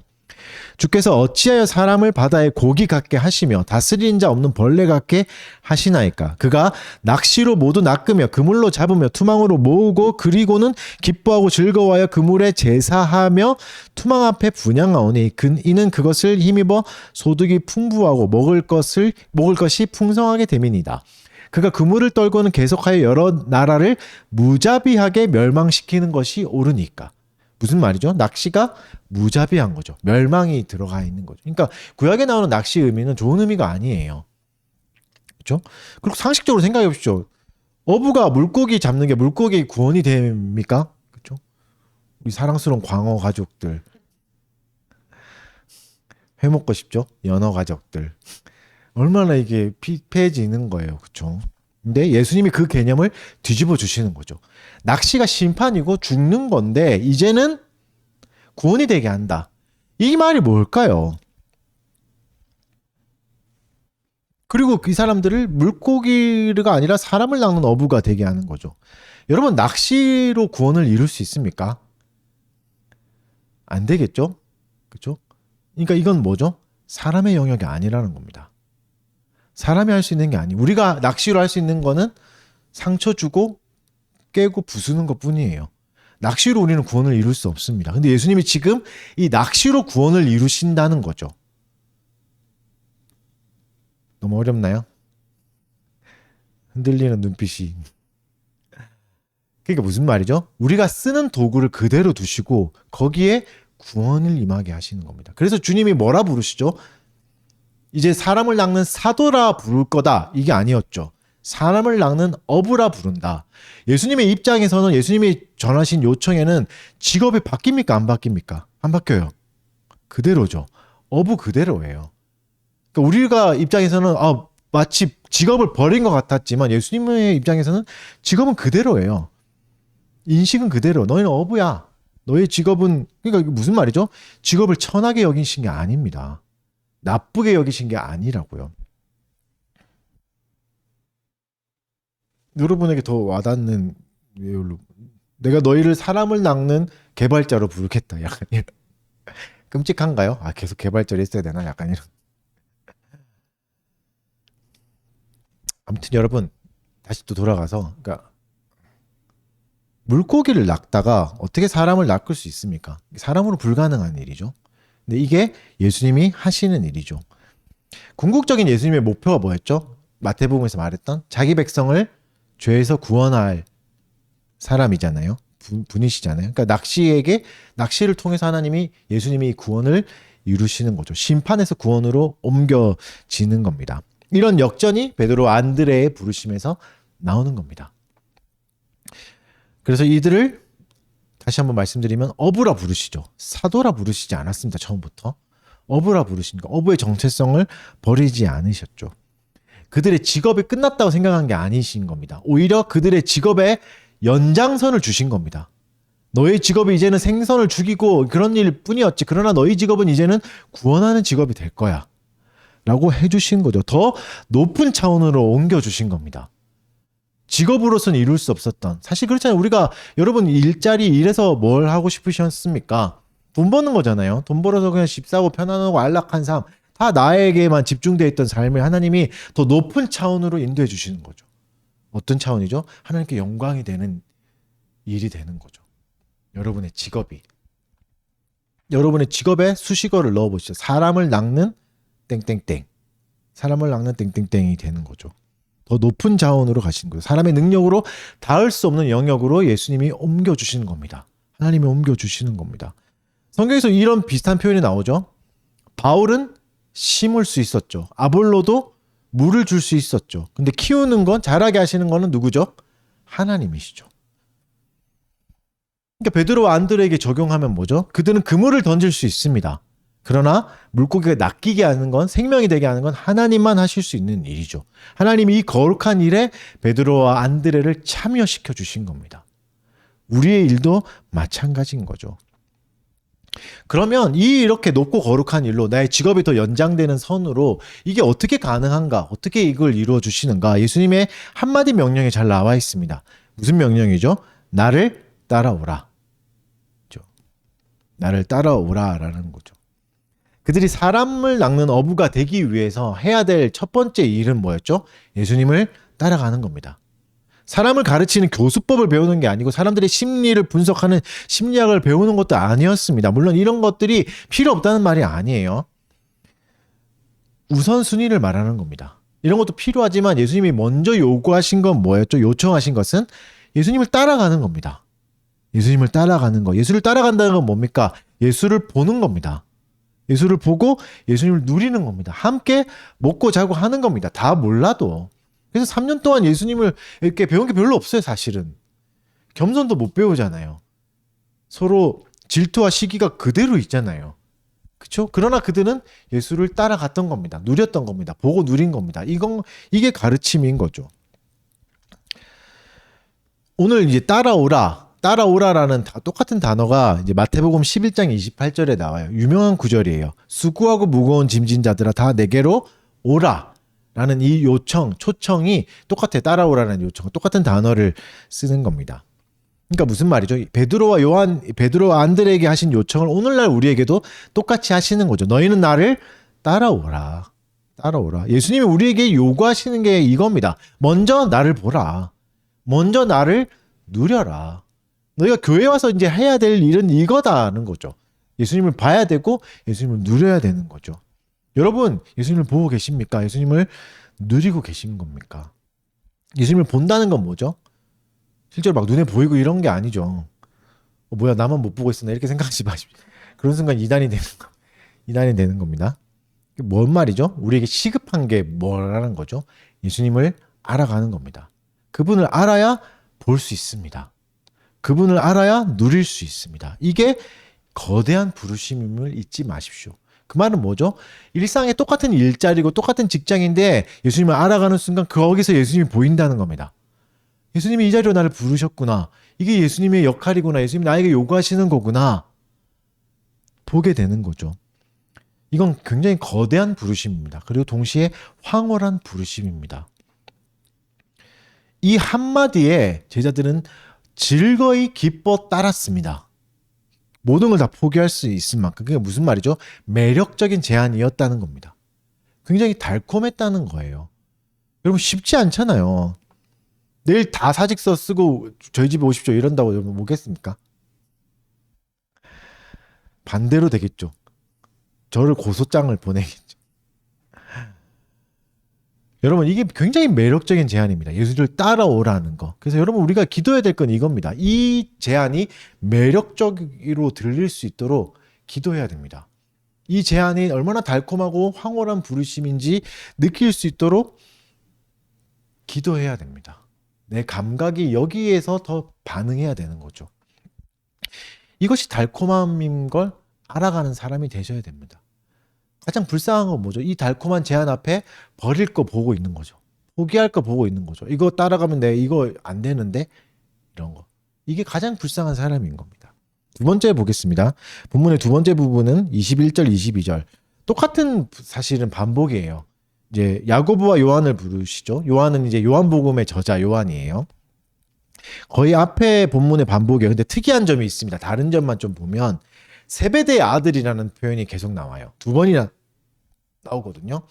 주께서 어찌하여 사람을 바다에 고기 같게 하시며 다스리는 자 없는 벌레 같게 하시나이까. 그가 낚시로 모두 낚으며 그물로 잡으며 투망으로 모으고 그리고는 기뻐하고 즐거워하여 그물에 제사하며 투망 앞에 분향하오니 이는 그것을 힘입어 소득이 풍부하고 먹을 것이 풍성하게 됨이니이다. 그가 그물을 떨고는 계속하여 여러 나라를 무자비하게 멸망시키는 것이 옳으니까. 무슨 말이죠? 낚시가 무자비한 거죠. 멸망이 들어가 있는 거죠. 그러니까 구약에 나오는 낚시 의미는 좋은 의미가 아니에요. 그렇죠? 그리고 상식적으로 생각해 보십시오. 어부가 물고기 잡는 게 물고기 구원이 됩니까? 그렇죠? 우리 사랑스러운 광어 가족들 회 먹고 싶죠? 연어 가족들 얼마나 이게 피폐해지는 거예요. 그렇죠? 근데 예수님이 그 개념을 뒤집어 주시는 거죠. 낚시가 심판이고 죽는 건데 이제는 구원이 되게 한다. 이 말이 뭘까요? 그리고 이 사람들을 물고기가 아니라 사람을 낚는 어부가 되게 하는 거죠. 여러분 낚시로 구원을 이룰 수 있습니까? 안 되겠죠? 그렇죠? 그러니까 이건 뭐죠? 사람의 영역이 아니라는 겁니다. 사람이 할 수 있는 게 아니에요. 우리가 낚시로 할 수 있는 거는 상처 주고 깨고 부수는 것 뿐이에요. 낚시로 우리는 구원을 이룰 수 없습니다. 근데 예수님이 지금 이 낚시로 구원을 이루신다는 거죠. 너무 어렵나요? 흔들리는 눈빛이. 그러니까 무슨 말이죠? 우리가 쓰는 도구를 그대로 두시고 거기에 구원을 임하게 하시는 겁니다. 그래서 주님이 뭐라 부르시죠? 이제 사람을 낚는 사도라 부를 거다. 이게 아니었죠. 사람을 낚는 어부라 부른다. 예수님의 입장에서는 예수님이 전하신 요청에는 직업이 바뀝니까? 안 바뀝니까? 안 바뀌어요. 그대로죠. 어부 그대로예요. 그러니까 우리가 입장에서는 마치 직업을 버린 것 같았지만 예수님의 입장에서는 직업은 그대로예요. 인식은 그대로. 너희는 어부야. 너의 직업은 그러니까 이게 무슨 말이죠? 직업을 천하게 여기신 게 아닙니다. 나쁘게 여기신 게 아니라고요. 여러분에게 더 와닿는 예로 내가 너희를 사람을 낚는 개발자로 부르겠다. 약간 이런. 끔찍한가요? 계속 개발자를 했어야 되나? 약간 이런. 아무튼 여러분 다시 또 돌아가서 그러니까 물고기를 낚다가 어떻게 사람을 낚을 수 있습니까? 사람으로 불가능한 일이죠. 근데 이게 예수님이 하시는 일이죠. 궁극적인 예수님의 목표가 뭐였죠? 마태복음에서 말했던 자기 백성을 죄에서 구원할 사람이잖아요. 분이시잖아요. 그러니까 낚시를 통해서 하나님이 예수님이 구원을 이루시는 거죠. 심판에서 구원으로 옮겨지는 겁니다. 이런 역전이 베드로 안드레의 부르심에서 나오는 겁니다. 그래서 이들을 다시 한번 말씀드리면 어부라 부르시죠. 사도라 부르시지 않았습니다. 처음부터. 어부라 부르시니까 어부의 정체성을 버리지 않으셨죠. 그들의 직업이 끝났다고 생각한 게 아니신 겁니다. 오히려 그들의 직업에 연장선을 주신 겁니다. 너의 직업이 이제는 생선을 죽이고 그런 일 뿐이었지. 그러나 너희 직업은 이제는 구원하는 직업이 될 거야. 라고 해주신 거죠. 더 높은 차원으로 옮겨주신 겁니다. 직업으로서는 이룰 수 없었던. 사실 그렇잖아요. 우리가 여러분 일해서 뭘 하고 싶으셨습니까? 돈 버는 거잖아요. 돈 벌어서 그냥 집 사고 편안하고 안락한 삶. 다 나에게만 집중되어 있던 삶을 하나님이 더 높은 차원으로 인도해 주시는 거죠. 어떤 차원이죠? 하나님께 영광이 되는 일이 되는 거죠. 여러분의 직업이. 여러분의 직업에 수식어를 넣어보시죠. 사람을 낚는 땡땡땡. 사람을 낚는 땡땡땡이 되는 거죠. 더 높은 자원으로 가시는 거예요. 사람의 능력으로 닿을 수 없는 영역으로 예수님이 옮겨주시는 겁니다. 하나님이 옮겨주시는 겁니다. 성경에서 이런 비슷한 표현이 나오죠. 바울은 심을 수 있었죠. 아볼로도 물을 줄 수 있었죠. 근데 키우는 건, 자라게 하시는 거는 누구죠? 하나님이시죠. 그러니까 베드로와 안드레에게 적용하면 뭐죠? 그들은 그물을 던질 수 있습니다. 그러나 물고기가 낚이게 하는 건, 생명이 되게 하는 건 하나님만 하실 수 있는 일이죠. 하나님이 이 거룩한 일에 베드로와 안드레를 참여시켜 주신 겁니다. 우리의 일도 마찬가지인 거죠. 그러면 이렇게 높고 거룩한 일로 나의 직업이 더 연장되는 선으로 이게 어떻게 가능한가? 어떻게 이걸 이루어 주시는가? 예수님의 한마디 명령에 잘 나와 있습니다. 무슨 명령이죠? 나를 따라오라. 나를 따라오라라는 거죠. 그들이 사람을 낚는 어부가 되기 위해서 해야 될 첫 번째 일은 뭐였죠? 예수님을 따라가는 겁니다. 사람을 가르치는 교수법을 배우는 게 아니고 사람들의 심리를 분석하는 심리학을 배우는 것도 아니었습니다. 물론 이런 것들이 필요 없다는 말이 아니에요. 우선순위를 말하는 겁니다. 이런 것도 필요하지만 예수님이 먼저 요구하신 건 뭐였죠? 요청하신 것은 예수님을 따라가는 겁니다. 예수님을 따라가는 거. 예수를 따라간다는 건 뭡니까? 예수를 보는 겁니다. 예수를 보고 예수님을 누리는 겁니다. 함께 먹고 자고 하는 겁니다. 다 몰라도. 그래서 3년 동안 예수님을 이렇게 배운 게 별로 없어요, 사실은. 겸손도 못 배우잖아요. 서로 질투와 시기가 그대로 있잖아요. 그렇죠? 그러나 그들은 예수를 따라갔던 겁니다. 누렸던 겁니다. 보고 누린 겁니다. 이게 가르침인 거죠. 오늘 이제 따라오라라는 똑같은 단어가 이제 마태복음 11장 28절에 나와요. 유명한 구절이에요. 수고하고 무거운 짐진 자들아 다 내게로 오라. 라는 이 초청이 똑같아요. 따라오라는 요청, 똑같은 단어를 쓰는 겁니다. 그러니까 무슨 말이죠? 베드로와 안드레에게 하신 요청을 오늘날 우리에게도 똑같이 하시는 거죠. 너희는 나를 따라오라. 예수님이 우리에게 요구하시는 게 이겁니다. 먼저 나를 보라. 먼저 나를 누려라. 너희가 교회 와서 이제 해야 될 일은 이거다는 거죠. 예수님을 봐야 되고 예수님을 누려야 되는 거죠. 여러분, 예수님을 보고 계십니까? 예수님을 누리고 계신 겁니까? 예수님을 본다는 건 뭐죠? 실제로 막 눈에 보이고 이런 게 아니죠. 뭐야, 나만 못 보고 있었나 이렇게 생각하지 마십시오. 그런 순간 이단이 되는 겁니다. 뭔 말이죠? 우리에게 시급한 게 뭐라는 거죠? 예수님을 알아가는 겁니다. 그분을 알아야 볼 수 있습니다. 그분을 알아야 누릴 수 있습니다. 이게 거대한 부르심임을 잊지 마십시오. 그 말은 뭐죠? 일상에 똑같은 일자리고 똑같은 직장인데 예수님을 알아가는 순간 거기서 예수님이 보인다는 겁니다. 예수님이 이 자리로 나를 부르셨구나. 이게 예수님의 역할이구나. 예수님이 나에게 요구하시는 거구나. 보게 되는 거죠. 이건 굉장히 거대한 부르심입니다. 그리고 동시에 황홀한 부르심입니다. 이 한마디에 제자들은 즐거이 기뻐 따랐습니다. 모든 걸 다 포기할 수 있을 만큼. 그게 무슨 말이죠? 매력적인 제안이었다는 겁니다. 굉장히 달콤했다는 거예요. 여러분 쉽지 않잖아요. 내일 다 사직서 쓰고 저희 집에 오십시오 이런다고 여러분 오겠습니까? 반대로 되겠죠. 저를 고소장을 보내겠죠. 여러분 이게 굉장히 매력적인 제안입니다. 예수를 따라오라는 거. 그래서 여러분 우리가 기도해야 될 건 이겁니다. 이 제안이 매력적으로 들릴 수 있도록 기도해야 됩니다. 이 제안이 얼마나 달콤하고 황홀한 부르심인지 느낄 수 있도록 기도해야 됩니다. 내 감각이 여기에서 더 반응해야 되는 거죠. 이것이 달콤함인 걸 알아가는 사람이 되셔야 됩니다. 가장 불쌍한 건 뭐죠? 이 달콤한 제안 앞에 버릴 거 보고 있는 거죠. 포기할 거 보고 있는 거죠. 이거 따라가면 이거 안 되는데 이런 거. 이게 가장 불쌍한 사람인 겁니다. 두 번째 보겠습니다. 본문의 두 번째 부분은 21절, 22절. 똑같은 사실은 반복이에요. 이제 야고보와 요한을 부르시죠. 요한은 이제 요한복음의 저자 요한이에요. 거의 앞에 본문의 반복이에요. 근데 특이한 점이 있습니다. 다른 점만 좀 보면 세베대의 아들이라는 표현이 계속 나와요. 두 번이나 나오거든요.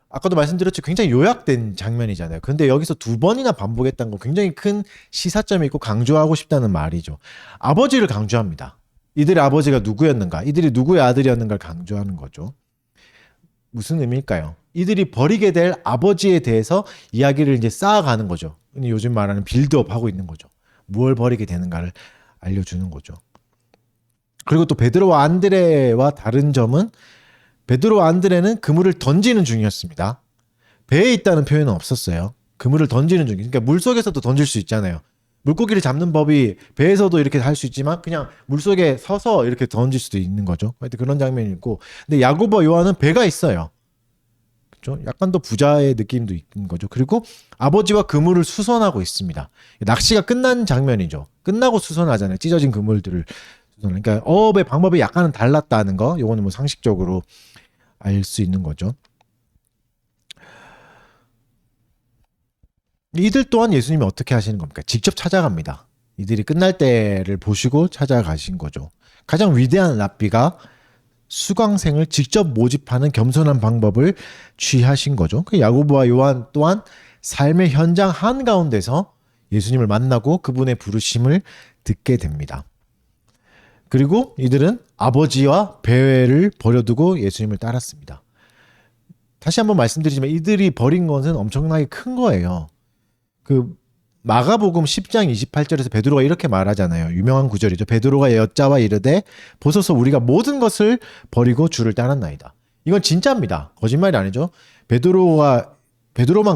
아까도 말씀드렸죠. 굉장히 요약된 장면이잖아요. 근데 여기서 두 번이나 반복했다는 건 굉장히 큰 시사점이 있고 강조하고 싶다는 말이죠. 아버지를 강조합니다. 이들의 아버지가 누구였는가? 이들이 누구의 아들이었는가를 강조하는 거죠. 무슨 의미일까요? 이들이 버리게 될 아버지에 대해서 이야기를 이제 쌓아가는 거죠. 요즘 말하는 빌드업 하고 있는 거죠. 무엇을 버리게 되는가를 알려주는 거죠. 그리고 또 베드로와 안드레와 다른 점은 베드로와 안드레는 그물을 던지는 중이었습니다. 배에 있다는 표현은 없었어요. 그물을 던지는 중. 그러니까 물속에서도 던질 수 있잖아요. 물고기를 잡는 법이 배에서도 이렇게 할 수 있지만 그냥 물속에 서서 이렇게 던질 수도 있는 거죠. 하여튼 그런 장면이 있고. 근데 야고보와 요한은 배가 있어요. 그렇죠? 약간 더 부자의 느낌도 있는 거죠. 그리고 아버지와 그물을 수선하고 있습니다. 낚시가 끝난 장면이죠. 끝나고 수선하잖아요. 찢어진 그물들을. 그러니까 어업의 방법이 약간은 달랐다는 거. 요거는 뭐 상식적으로 알 수 있는 거죠. 이들 또한 예수님이 어떻게 하시는 겁니까? 직접 찾아갑니다. 이들이 끝날 때를 보시고 찾아가신 거죠. 가장 위대한 랍비가 수강생을 직접 모집하는 겸손한 방법을 취하신 거죠. 그 야고보와 요한 또한 삶의 현장 한가운데서 예수님을 만나고 그분의 부르심을 듣게 됩니다. 그리고 이들은 아버지와 배를 버려두고 예수님을 따랐습니다. 다시 한번 말씀드리지만 이들이 버린 것은 엄청나게 큰 거예요. 그 마가복음 10장 28절에서 베드로가 이렇게 말하잖아요. 유명한 구절이죠. 베드로가 여자와 이르되 보소서 우리가 모든 것을 버리고 주를 따랐나이다. 이건 진짜입니다. 거짓말이 아니죠. 베드로만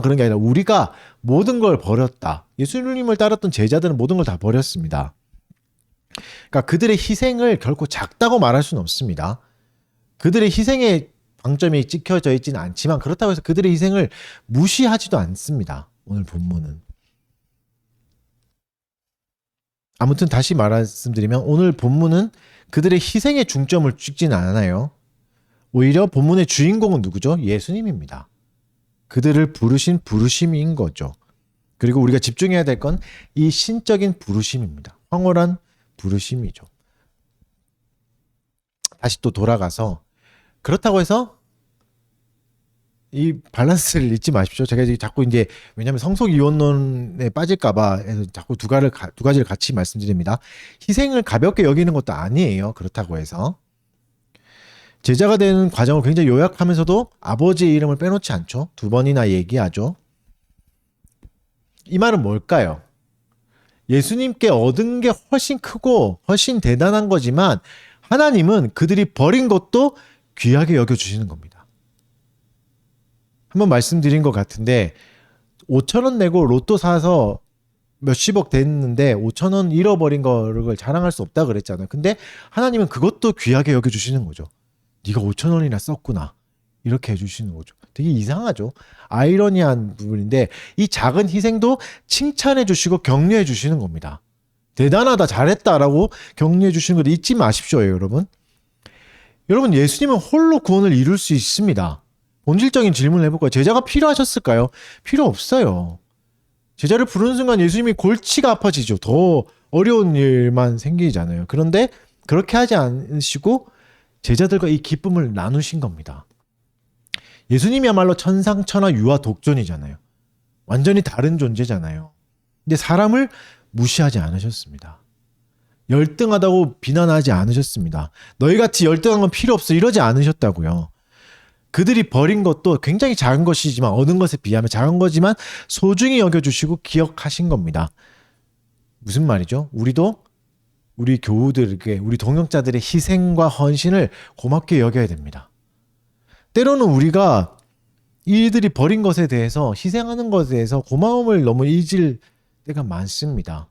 그런 게 아니라 우리가 모든 걸 버렸다. 예수님을 따랐던 제자들은 모든 걸 다 버렸습니다. 그러니까 그들의 희생을 결코 작다고 말할 수는 없습니다. 그들의 희생의 방점이 찍혀져 있지는 않지만 그렇다고 해서 그들의 희생을 무시하지도 않습니다. 오늘 본문은. 아무튼 다시 말씀드리면 오늘 본문은 그들의 희생에 중점을 찍지는 않아요. 오히려 본문의 주인공은 누구죠? 예수님입니다. 그들을 부르신 부르심인 거죠. 그리고 우리가 집중해야 될 건 이 신적인 부르심입니다. 황홀한 부르심이죠. 다시 또 돌아가서 그렇다고 해서 이 밸런스를 잊지 마십시오. 제가 자꾸 이제 왜냐하면 성속 이원론에 빠질까봐 해서 자꾸 두 가지를 같이 말씀드립니다. 희생을 가볍게 여기는 것도 아니에요. 그렇다고 해서 제자가 되는 과정을 굉장히 요약하면서도 아버지의 이름을 빼놓지 않죠. 두 번이나 얘기하죠. 이 말은 뭘까요? 예수님께 얻은 게 훨씬 크고 훨씬 대단한 거지만 하나님은 그들이 버린 것도 귀하게 여겨주시는 겁니다. 한번 말씀드린 것 같은데 5,000원 내고 로또 사서 몇십억 됐는데 5,000원 잃어버린 거를 자랑할 수 없다 그랬잖아요. 근데 하나님은 그것도 귀하게 여겨주시는 거죠. 네가 5,000원이나 썼구나. 이렇게 해주시는 거죠. 되게 이상하죠. 아이러니한 부분인데 이 작은 희생도 칭찬해 주시고 격려해 주시는 겁니다. 대단하다 잘했다라고 격려해 주시는 걸 잊지 마십시오. 여러분. 여러분 예수님은 홀로 구원을 이룰 수 있습니다. 본질적인 질문을 해볼까요? 제자가 필요하셨을까요? 필요 없어요. 제자를 부르는 순간 예수님이 골치가 아파지죠. 더 어려운 일만 생기잖아요. 그런데 그렇게 하지 않으시고 제자들과 이 기쁨을 나누신 겁니다. 예수님이야말로 천상천하 유아 독존이잖아요. 완전히 다른 존재잖아요. 근데 사람을 무시하지 않으셨습니다. 열등하다고 비난하지 않으셨습니다. 너희같이 열등한 건 필요 없어 이러지 않으셨다고요. 그들이 버린 것도 굉장히 작은 것이지만 얻은 것에 비하면 작은 거지만 소중히 여겨주시고 기억하신 겁니다. 무슨 말이죠? 우리도 우리 교우들에게 우리 동역자들의 희생과 헌신을 고맙게 여겨야 됩니다. 때로는 우리가 이들이 버린 것에 대해서 희생하는 것에 대해서 고마움을 너무 잊을 때가 많습니다.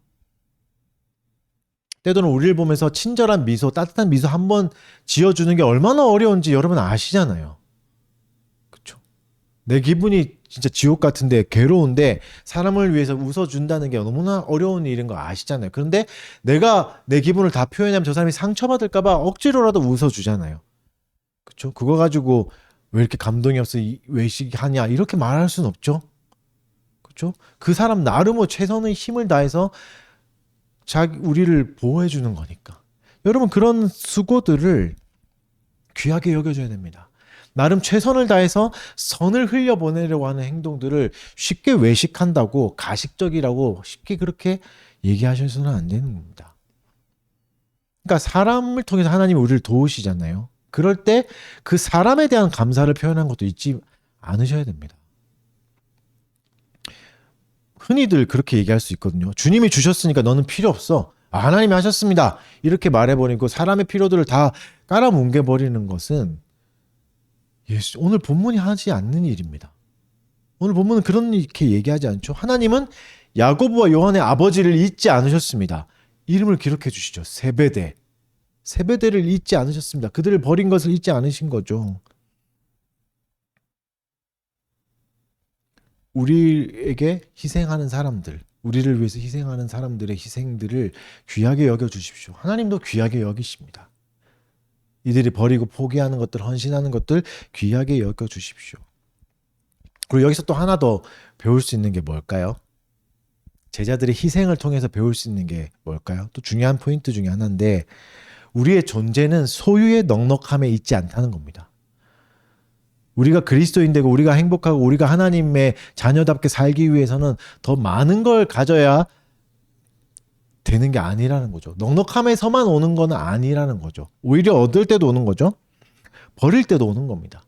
때로는 우리를 보면서 친절한 미소, 따뜻한 미소 한번 지어주는 게 얼마나 어려운지 여러분 아시잖아요. 그렇죠? 내 기분이 진짜 지옥 같은데 괴로운데 사람을 위해서 웃어준다는 게 너무나 어려운 일인 거 아시잖아요. 그런데 내가 내 기분을 다 표현하면 저 사람이 상처받을까 봐 억지로라도 웃어주잖아요. 그렇죠? 그거 가지고 왜 이렇게 감동이 없어 외식하냐 이렇게 말할 수는 없죠. 그렇죠? 그 사람 나름의 최선의 힘을 다해서 우리를 보호해 주는 거니까. 여러분 그런 수고들을 귀하게 여겨줘야 됩니다. 나름 최선을 다해서 선을 흘려보내려고 하는 행동들을 쉽게 외식한다고 가식적이라고 쉽게 그렇게 얘기하셔서는 안 되는 겁니다. 그러니까 사람을 통해서 하나님이 우리를 도우시잖아요. 그럴 때 그 사람에 대한 감사를 표현한 것도 잊지 않으셔야 됩니다. 흔히들 그렇게 얘기할 수 있거든요. 주님이 주셨으니까 너는 필요 없어. 하나님이 하셨습니다. 이렇게 말해버리고 사람의 필요들을 다 깔아뭉개버리는 것은 오늘 본문이 하지 않는 일입니다. 오늘 본문은 그렇게 얘기하지 않죠. 하나님은 야고보와 요한의 아버지를 잊지 않으셨습니다. 이름을 기록해 주시죠. 세베대를 잊지 않으셨습니다. 그들을 버린 것을 잊지 않으신 거죠. 우리에게 희생하는 사람들, 우리를 위해서 희생하는 사람들의 희생들을 귀하게 여겨주십시오. 하나님도 귀하게 여기십니다. 이들이 버리고 포기하는 것들, 헌신하는 것들 귀하게 여겨주십시오. 그리고 여기서 또 하나 더 배울 수 있는 게 뭘까요? 제자들의 희생을 통해서 배울 수 있는 게 뭘까요? 또 중요한 포인트 중에 하나인데 우리의 존재는 소유의 넉넉함에 있지 않다는 겁니다. 우리가 그리스도인 되고 우리가 행복하고 우리가 하나님의 자녀답게 살기 위해서는 더 많은 걸 가져야 되는 게 아니라는 거죠. 넉넉함에서만 오는 건 아니라는 거죠. 오히려 얻을 때도 오는 거죠. 버릴 때도 오는 겁니다.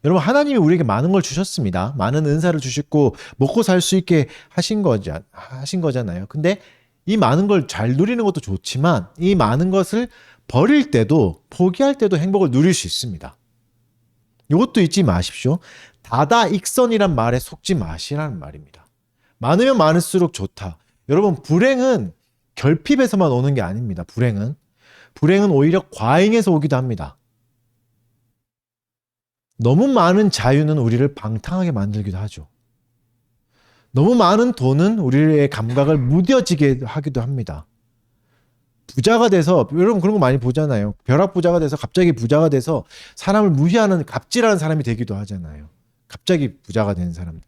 여러분 하나님이 우리에게 많은 걸 주셨습니다. 많은 은사를 주셨고 먹고 살 수 있게 하신 거잖아요. 근데 이 많은 걸 잘 누리는 것도 좋지만 이 많은 것을 버릴 때도 포기할 때도 행복을 누릴 수 있습니다. 이것도 잊지 마십시오. 다다익선이란 말에 속지 마시라는 말입니다. 많으면 많을수록 좋다. 여러분 불행은 결핍에서만 오는 게 아닙니다. 불행은 오히려 과잉에서 오기도 합니다. 너무 많은 자유는 우리를 방탕하게 만들기도 하죠. 너무 많은 돈은 우리의 감각을 무뎌지게 하기도 합니다. 부자가 돼서 여러분 그런 거 많이 보잖아요. 벼락부자가 돼서 갑자기 부자가 돼서 사람을 무시하는 갑질하는 사람이 되기도 하잖아요. 갑자기 부자가 되는 사람들.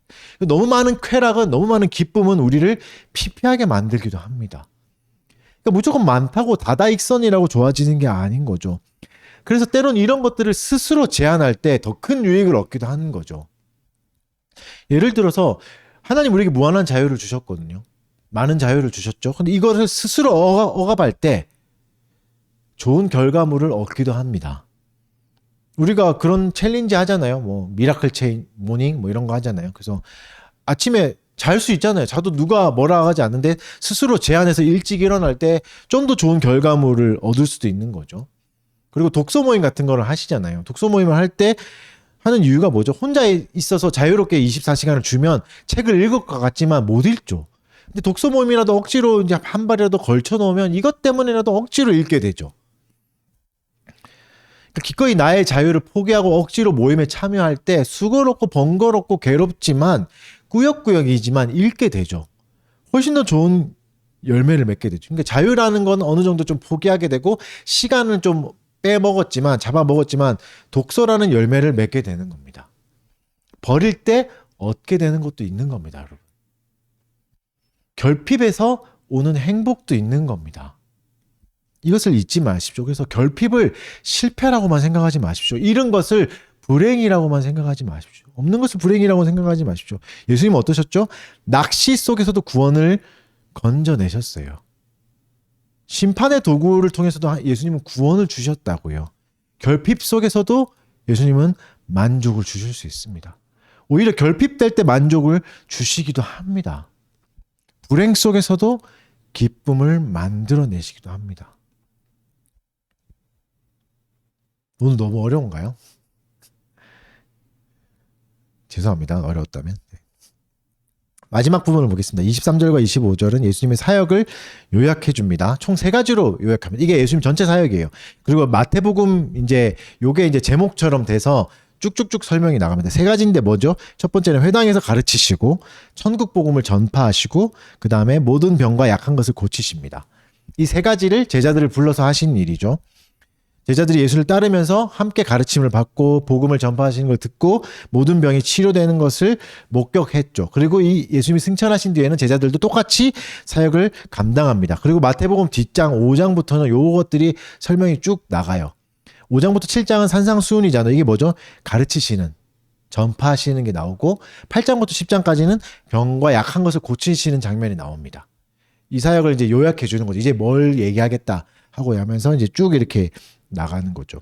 너무 많은 쾌락은 너무 많은 기쁨은 우리를 피폐하게 만들기도 합니다. 그러니까 무조건 많다고 다다익선이라고 좋아지는 게 아닌 거죠. 그래서 때론 이런 것들을 스스로 제한할 때 더 큰 유익을 얻기도 하는 거죠. 예를 들어서 하나님 우리에게 무한한 자유를 주셨거든요. 많은 자유를 주셨죠. 근데 이것을 스스로 억압할 때 좋은 결과물을 얻기도 합니다. 우리가 그런 챌린지 하잖아요. 뭐 미라클 체인 모닝 뭐 이런 거 하잖아요. 그래서 아침에 잘 수 있잖아요. 자도 누가 뭐라 하지 않는데 스스로 제한해서 일찍 일어날 때 좀 더 좋은 결과물을 얻을 수도 있는 거죠. 그리고 독서 모임 같은 거를 하시잖아요. 독서 모임을 할 때 하는 이유가 뭐죠? 혼자 있어서 자유롭게 24시간을 주면 책을 읽을 것 같지만 못 읽죠. 근데 독서 모임이라도 억지로 이제 한 발이라도 걸쳐 놓으면 이것 때문에라도 억지로 읽게 되죠. 그러니까 기꺼이 나의 자유를 포기하고 억지로 모임에 참여할 때 수고롭고 번거롭고 괴롭지만 꾸역꾸역이지만 읽게 되죠. 훨씬 더 좋은 열매를 맺게 되죠. 그러니까 자유라는 건 어느 정도 좀 포기하게 되고 시간은 좀 잡아먹었지만 독서라는 열매를 맺게 되는 겁니다. 버릴 때 얻게 되는 것도 있는 겁니다, 여러분. 결핍에서 오는 행복도 있는 겁니다. 이것을 잊지 마십시오. 그래서 결핍을 실패라고만 생각하지 마십시오. 잃은 것을 불행이라고만 생각하지 마십시오. 없는 것을 불행이라고 생각하지 마십시오. 예수님은 어떠셨죠? 낚시 속에서도 구원을 건져내셨어요. 심판의 도구를 통해서도 예수님은 구원을 주셨다고요. 결핍 속에서도 예수님은 만족을 주실 수 있습니다. 오히려 결핍될 때 만족을 주시기도 합니다. 불행 속에서도 기쁨을 만들어내시기도 합니다. 오늘 너무 어려운가요? 죄송합니다. 어려웠다면. 마지막 부분을 보겠습니다. 23절과 25절은 예수님의 사역을 요약해 줍니다. 총 3가지로 요약합니다. 이게 예수님 전체 사역이에요. 그리고 마태복음 요게 제목처럼 돼서 쭉쭉쭉 설명이 나갑니다. 3가지인데 뭐죠? 첫 번째는 회당에서 가르치시고 천국 복음을 전파하시고 그 다음에 모든 병과 약한 것을 고치십니다. 이 3가지를 제자들을 불러서 하신 일이죠. 제자들이 예수를 따르면서 함께 가르침을 받고 복음을 전파하시는 걸 듣고 모든 병이 치료되는 것을 목격했죠. 그리고 이 예수님이 승천하신 뒤에는 제자들도 똑같이 사역을 감당합니다. 그리고 마태복음 뒷장 5장부터는 요것들이 설명이 쭉 나가요. 5장부터 7장은 산상수훈이잖아요. 이게 뭐죠? 가르치시는, 전파하시는 게 나오고 8장부터 10장까지는 병과 약한 것을 고치시는 장면이 나옵니다. 이 사역을 이제 요약해 주는 거죠. 이제 뭘 얘기하겠다 하고 하면서 이제 쭉 이렇게 나가는 거죠.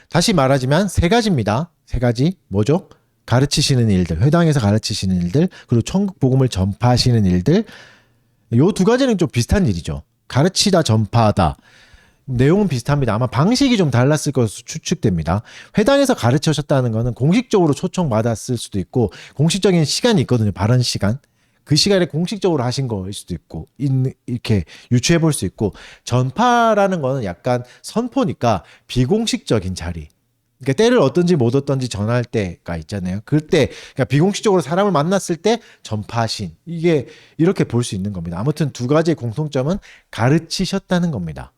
다시 말하지만 3가지입니다. 3가지 뭐죠? 가르치시는 일들, 회당에서 가르치시는 일들, 그리고 천국 복음을 전파하시는 일들. 요 2가지는 좀 비슷한 일이죠. 가르치다, 전파하다. 내용은 비슷합니다. 아마 방식이 좀 달랐을 것으로 추측됩니다. 회당에서 가르치셨다는 것은 공식적으로 초청받았을 수도 있고 공식적인 시간이 있거든요. 발언 시간. 그 시간에 공식적으로 하신 거일 수도 있고 이렇게 유추해 볼 수 있고, 전파라는 거는 약간 선포니까 비공식적인 자리, 그러니까 때를 얻든지 못 얻든지 전할 때가 있잖아요. 그때 그러니까 비공식적으로 사람을 만났을 때 전파하신, 이게 이렇게 볼 수 있는 겁니다. 아무튼 2가지의 공통점은 가르치셨다는 겁니다.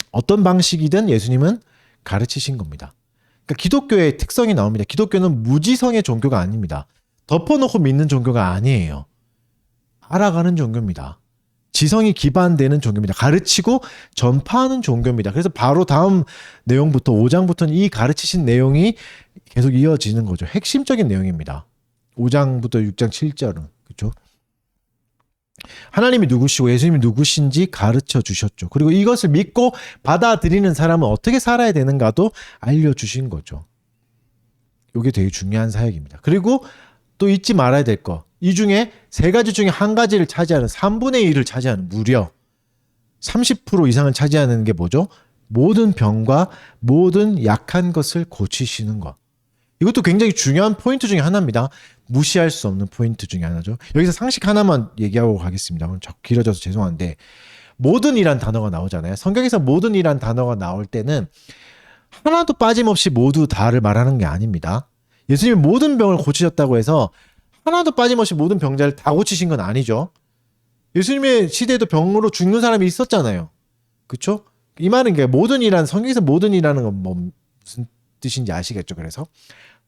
어떤 방식이든 예수님은 가르치신 겁니다. 그러니까 기독교의 특성이 나옵니다. 기독교는 무지성의 종교가 아닙니다. 덮어놓고 믿는 종교가 아니에요. 알아가는 종교입니다. 지성이 기반되는 종교입니다. 가르치고 전파하는 종교입니다. 그래서 바로 다음 내용부터 5장부터는 이 가르치신 내용이 계속 이어지는 거죠. 핵심적인 내용입니다. 5장부터 6장 7절은. 그렇죠? 하나님이 누구시고 예수님이 누구신지 가르쳐 주셨죠. 그리고 이것을 믿고 받아들이는 사람은 어떻게 살아야 되는가도 알려주신 거죠. 이게 되게 중요한 사역입니다. 그리고 또 잊지 말아야 될 거. 이 중에 3가지 중에 1가지를 차지하는 3분의 1을 차지하는, 무려 30% 이상을 차지하는 게 뭐죠? 모든 병과 모든 약한 것을 고치시는 것. 이것도 굉장히 중요한 포인트 중에 하나입니다. 무시할 수 없는 포인트 중에 하나죠. 여기서 상식 하나만 얘기하고 가겠습니다. 오늘 자꾸 길어져서 죄송한데, 모든이란 단어가 나오잖아요. 성경에서 모든이란 단어가 나올 때는 하나도 빠짐없이 모두 다를 말하는 게 아닙니다. 예수님이 모든 병을 고치셨다고 해서 하나도 빠짐없이 모든 병자를 다 고치신 건 아니죠. 예수님의 시대에도 병으로 죽는 사람이 있었잖아요. 그렇죠? 이 말은 모든이란, 성경에서 모든이라는 건 뭐 무슨 뜻인지 아시겠죠? 그래서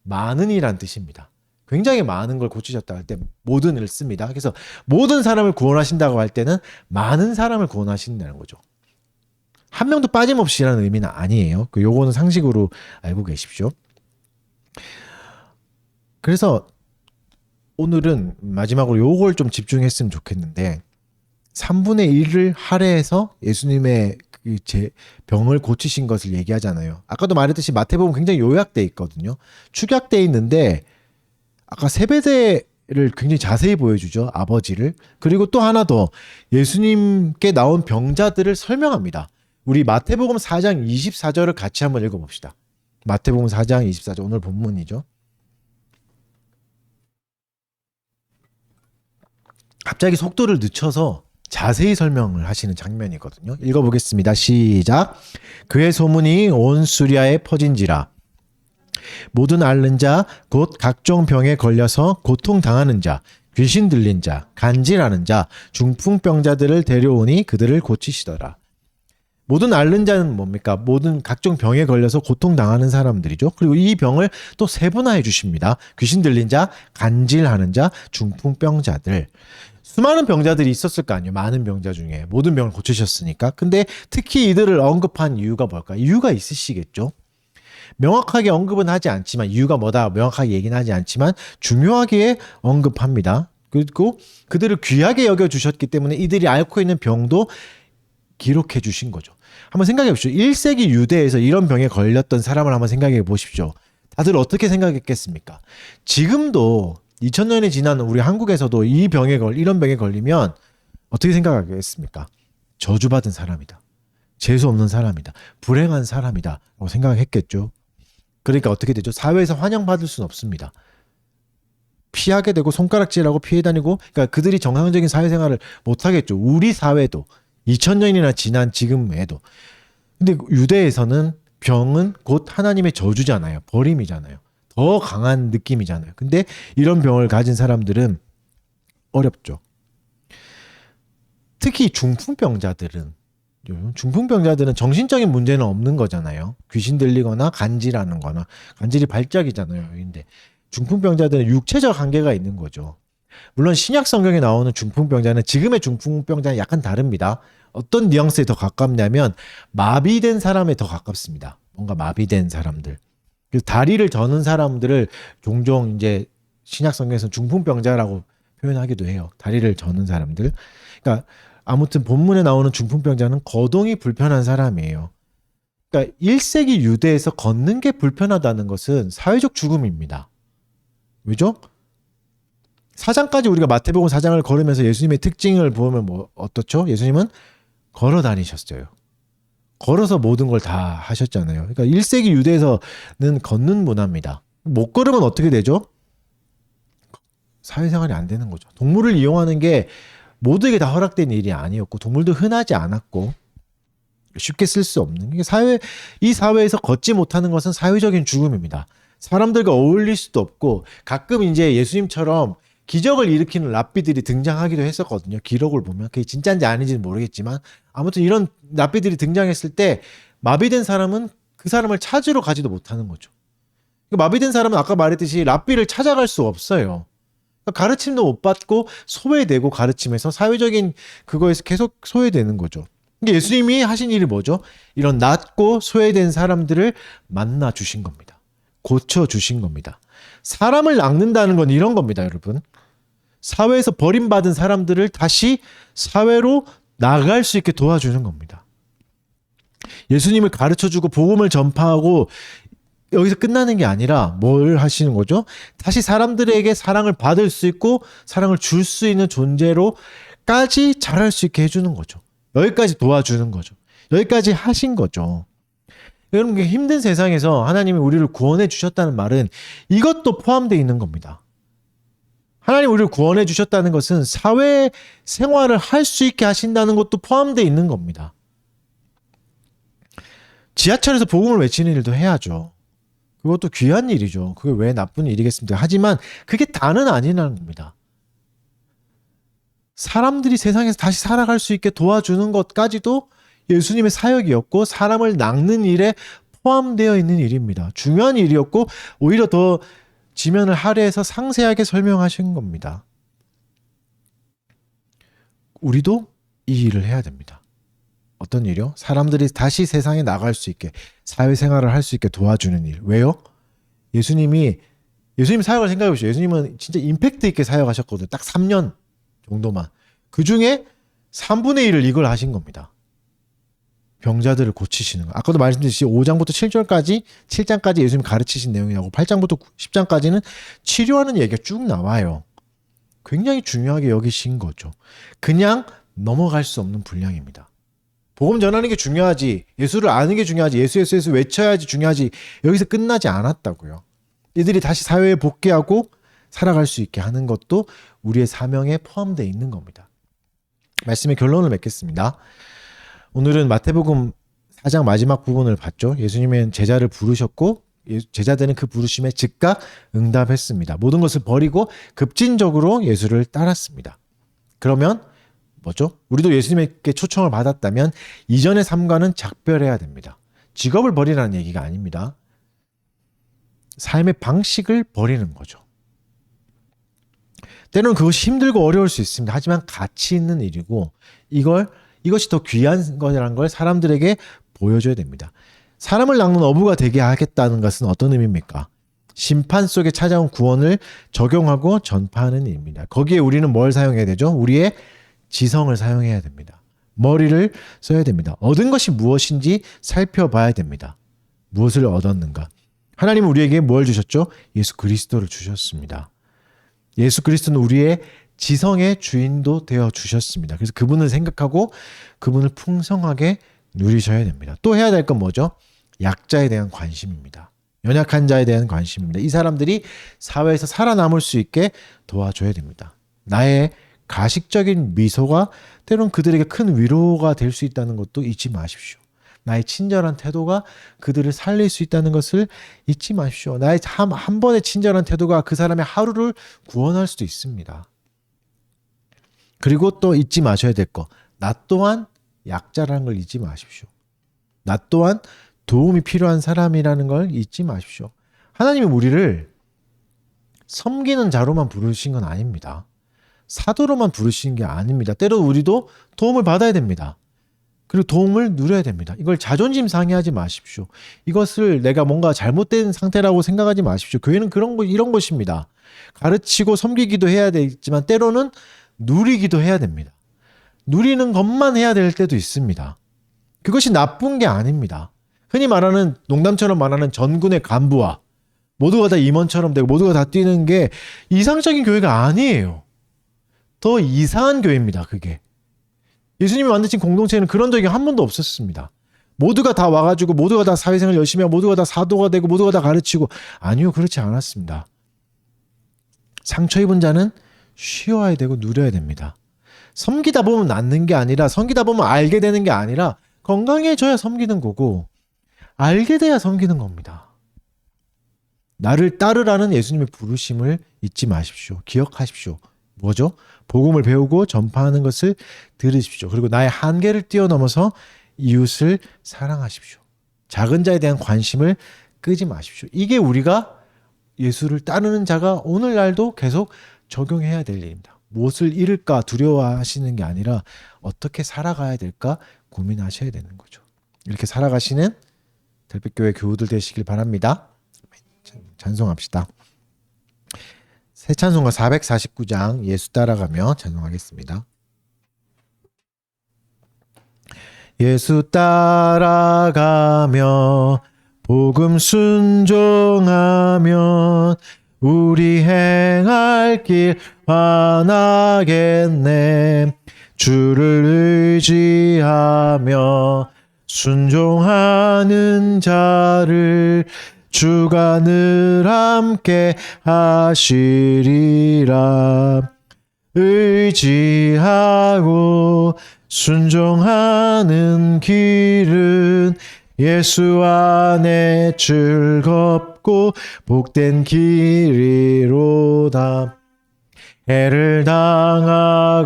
많은이란 뜻입니다. 굉장히 많은 걸 고치셨다 할 때 모든을 씁니다. 그래서 모든 사람을 구원하신다고 할 때는 많은 사람을 구원하신다는 거죠. 한 명도 빠짐없이라는 의미는 아니에요. 요거는 상식으로 알고 계십시오. 그래서 오늘은 마지막으로 요걸 좀 집중했으면 좋겠는데, 3분의 1을 할애해서 예수님의 제 병을 고치신 것을 얘기하잖아요. 아까도 말했듯이 마태복음 굉장히 요약돼 있거든요. 축약돼 있는데 아까 세베대를 굉장히 자세히 보여주죠. 아버지를. 그리고 또 하나 더, 예수님께 나온 병자들을 설명합니다. 우리 마태복음 4장 24절을 같이 한번 읽어봅시다. 마태복음 4장 24절, 오늘 본문이죠. 갑자기 속도를 늦춰서 자세히 설명을 하시는 장면이거든요. 읽어보겠습니다. 시작. 그의 소문이 온 수리아에 퍼진지라. 모든 앓는 자, 곧 각종 병에 걸려서 고통당하는 자, 귀신 들린 자, 간질하는 자, 중풍병자들을 데려오니 그들을 고치시더라. 모든 앓는 자는 뭡니까? 모든 각종 병에 걸려서 고통당하는 사람들이죠. 그리고 이 병을 또 세분화해 주십니다. 귀신 들린 자, 간질하는 자, 중풍병자들. 수많은 병자들이 있었을 거 아니에요. 많은 병자 중에. 모든 병을 고치셨으니까. 근데 특히 이들을 언급한 이유가 뭘까? 이유가 있으시겠죠? 명확하게 언급은 하지 않지만, 이유가 뭐다 명확하게 얘기는 하지 않지만 중요하게 언급합니다. 그리고 그들을 귀하게 여겨주셨기 때문에 이들이 앓고 있는 병도 기록해 주신 거죠. 한번 생각해 보십시오. 1세기 유대에서 이런 병에 걸렸던 사람을 한번 생각해 보십시오. 다들 어떻게 생각했겠습니까? 지금도 2000년이 지난 우리 한국에서도 이런 병에 걸리면 어떻게 생각하겠습니까? 저주받은 사람이다. 재수 없는 사람이다. 불행한 사람이다. 라고 생각했겠죠. 그러니까 어떻게 되죠? 사회에서 환영받을 수는 없습니다. 피하게 되고 손가락질하고 피해 다니고, 그러니까 그들이 정상적인 사회생활을 못하겠죠. 우리 사회도 2000년이나 지난 지금에도. 근데 유대에서는 병은 곧 하나님의 저주잖아요. 버림이잖아요. 더 강한 느낌이잖아요. 근데 이런 병을 가진 사람들은 어렵죠. 특히 중풍병자들은 정신적인 문제는 없는 거잖아요. 귀신 들리거나 간질하는 거나, 간질이 발작이잖아요. 근데 중풍병자들은 육체적 한계가 있는 거죠. 물론 신약 성경에 나오는 중풍병자는 지금의 중풍병자는 약간 다릅니다. 어떤 뉘앙스에 더 가깝냐면 마비된 사람에 더 가깝습니다. 뭔가 마비된 사람들. 그래서 다리를 저는 사람들을 종종 이제 신약 성경에서 중풍병자라고 표현하기도 해요. 다리를 저는 사람들. 그러니까 아무튼 본문에 나오는 중풍병자는 거동이 불편한 사람이에요. 그러니까 1세기 유대에서 걷는 게 불편하다는 것은 사회적 죽음입니다. 왜죠? 4장까지 우리가 마태복음 4장을 걸으면서 예수님의 특징을 보면 뭐 어떻죠? 예수님은 걸어 다니셨어요. 걸어서 모든 걸 다 하셨잖아요. 그러니까 1세기 유대에서는 걷는 문화입니다. 못 걸으면 어떻게 되죠? 사회생활이 안 되는 거죠. 동물을 이용하는 게 모두에게 다 허락된 일이 아니었고, 동물도 흔하지 않았고, 쉽게 쓸 수 없는 게 이 사회에서 걷지 못하는 것은 사회적인 죽음입니다. 사람들과 어울릴 수도 없고, 가끔 이제 예수님처럼 기적을 일으키는 랍비들이 등장하기도 했었거든요. 기록을 보면 그게 진짜인지 아닌지는 모르겠지만, 아무튼 이런 랍비들이 등장했을 때 마비된 사람은 그 사람을 찾으러 가지도 못하는 거죠. 마비된 사람은 아까 말했듯이 랍비를 찾아갈 수 없어요. 가르침도 못 받고 소외되고, 가르침에서 사회적인 그거에서 계속 소외되는 거죠. 예수님이 하신 일이 뭐죠? 이런 낮고 소외된 사람들을 만나 주신 겁니다. 고쳐 주신 겁니다. 사람을 낚는다는 건 이런 겁니다, 여러분. 사회에서 버림받은 사람들을 다시 사회로 나갈 수 있게 도와주는 겁니다. 예수님을 가르쳐주고 복음을 전파하고 여기서 끝나는 게 아니라 뭘 하시는 거죠? 다시 사람들에게 사랑을 받을 수 있고 사랑을 줄 수 있는 존재로까지 자랄 수 있게 해주는 거죠. 여기까지 도와주는 거죠. 여기까지 하신 거죠. 여러분, 힘든 세상에서 하나님이 우리를 구원해 주셨다는 말은 이것도 포함되어 있는 겁니다. 하나님 우리를 구원해 주셨다는 것은 사회 생활을 할 수 있게 하신다는 것도 포함되어 있는 겁니다. 지하철에서 복음을 외치는 일도 해야죠. 그것도 귀한 일이죠. 그게 왜 나쁜 일이겠습니까? 하지만 그게 다는 아니라는 겁니다. 사람들이 세상에서 다시 살아갈 수 있게 도와주는 것까지도 예수님의 사역이었고, 사람을 낚는 일에 포함되어 있는 일입니다. 중요한 일이었고, 오히려 더 지면을 할애해서 상세하게 설명하신 겁니다. 우리도 이 일을 해야 됩니다. 어떤 일이요? 사람들이 다시 세상에 나갈 수 있게, 사회생활을 할 수 있게 도와주는 일. 왜요? 예수님 사역을 생각해 보시죠. 예수님은 진짜 임팩트 있게 사역하셨거든요. 딱 3년 정도만. 그 중에 3분의 1을 이걸 하신 겁니다. 병자들을 고치시는 거. 아까도 말씀드렸듯이 5장부터 7장까지 예수님 가르치신 내용이라고, 8장부터 10장까지는 치료하는 얘기가 쭉 나와요. 굉장히 중요하게 여기신 거죠. 그냥 넘어갈 수 없는 분량입니다. 복음 전하는 게 중요하지, 예수를 아는 게 중요하지, 예수 외쳐야지 중요하지, 여기서 끝나지 않았다고요. 이들이 다시 사회에 복귀하고 살아갈 수 있게 하는 것도 우리의 사명에 포함되어 있는 겁니다. 말씀의 결론을 맺겠습니다. 오늘은 마태복음 4장 마지막 부분을 봤죠. 예수님은 제자를 부르셨고, 제자들은 그 부르심에 즉각 응답했습니다. 모든 것을 버리고 급진적으로 예수를 따랐습니다. 그러면 뭐죠? 우리도 예수님께 초청을 받았다면 이전의 삶과는 작별해야 됩니다. 직업을 버리라는 얘기가 아닙니다. 삶의 방식을 버리는 거죠. 때로는 그것이 힘들고 어려울 수 있습니다. 하지만 가치 있는 일이고, 이것이 더 귀한 거라는 걸 사람들에게 보여줘야 됩니다. 사람을 낚는 어부가 되게 하겠다는 것은 어떤 의미입니까? 심판 속에 찾아온 구원을 적용하고 전파하는 일입니다. 거기에 우리는 뭘 사용해야 되죠? 우리의 지성을 사용해야 됩니다. 머리를 써야 됩니다. 얻은 것이 무엇인지 살펴봐야 됩니다. 무엇을 얻었는가? 하나님은 우리에게 뭘 주셨죠? 예수 그리스도를 주셨습니다. 예수 그리스도는 우리의 지성의 주인도 되어 주셨습니다. 그래서 그분을 생각하고 그분을 풍성하게 누리셔야 됩니다. 또 해야 될 건 뭐죠? 약자에 대한 관심입니다. 연약한 자에 대한 관심입니다. 이 사람들이 사회에서 살아남을 수 있게 도와줘야 됩니다. 나의 가식적인 미소가 때론 그들에게 큰 위로가 될 수 있다는 것도 잊지 마십시오. 나의 친절한 태도가 그들을 살릴 수 있다는 것을 잊지 마십시오. 나의 한 번의 친절한 태도가 그 사람의 하루를 구원할 수도 있습니다. 그리고 또 잊지 마셔야 될 거, 나 또한 약자라는 걸 잊지 마십시오. 나 또한 도움이 필요한 사람이라는 걸 잊지 마십시오. 하나님이 우리를 섬기는 자로만 부르신 건 아닙니다. 사도로만 부르신 게 아닙니다. 때로 우리도 도움을 받아야 됩니다. 그리고 도움을 누려야 됩니다. 이걸 자존심 상해하지 마십시오. 이것을 내가 뭔가 잘못된 상태라고 생각하지 마십시오. 교회는 이런 것입니다. 가르치고 섬기기도 해야 되지만 때로는 누리기도 해야 됩니다. 누리는 것만 해야 될 때도 있습니다. 그것이 나쁜 게 아닙니다. 흔히 말하는 농담처럼 말하는 전군의 간부와 모두가 다 임원처럼 되고 모두가 다 뛰는 게 이상적인 교회가 아니에요. 더 이상한 교회입니다. 그게. 예수님이 만드신 공동체에는 그런 적이 한 번도 없었습니다. 모두가 다 와가지고 모두가 다 사회생활 열심히 하고 모두가 다 사도가 되고 모두가 다 가르치고, 아니요, 그렇지 않았습니다. 상처 입은 자는 쉬어야 되고 누려야 됩니다. 섬기다 보면 낫는 게 아니라, 섬기다 보면 알게 되는 게 아니라 건강해져야 섬기는 거고 알게 돼야 섬기는 겁니다. 나를 따르라는 예수님의 부르심을 잊지 마십시오. 기억하십시오. 뭐죠? 복음을 배우고 전파하는 것을 들으십시오. 그리고 나의 한계를 뛰어넘어서 이웃을 사랑하십시오. 작은 자에 대한 관심을 끄지 마십시오. 이게 우리가 예수를 따르는 자가 오늘날도 계속 적용해야 될 일입니다. 무엇을 잃을까 두려워하시는 게 아니라 어떻게 살아가야 될까 고민하셔야 되는 거죠. 이렇게 살아가시는 달빛교회 교우들 되시길 바랍니다. 찬송합시다. 새 찬송가 449장 예수 따라가며 찬송하겠습니다. 예수 따라가며 복음 순종하면 우리 행할 길 환하겠네. 주를 의지하며 순종하는 자를 주가 늘 함께 하시리라. 의지하고 순종하는 길은 예수 안에 즐겁고 복된 길이로다. 해를 당하거나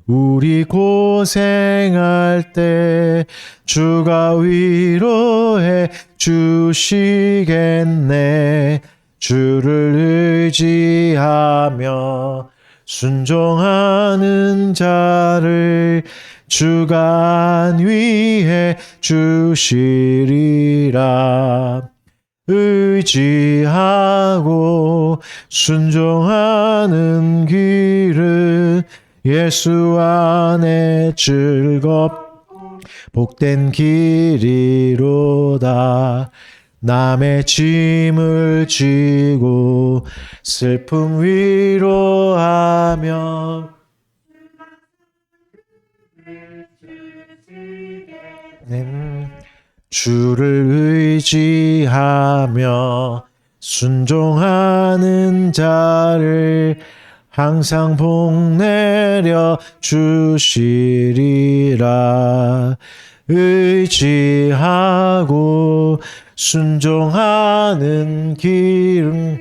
우리 고생할 때 주가 위로해 주시겠네. 주를 의지하며 순종하는 자를 주가 안위해 주시리라. 의지하고 순종하는 길은 예수 안에 즐겁고 복된 길이로다. 남의 짐을 지고 슬픔 위로하며 주를 의지하며 순종하는 자를 항상 복내려 주시리라. 의지하고 순종하는 길은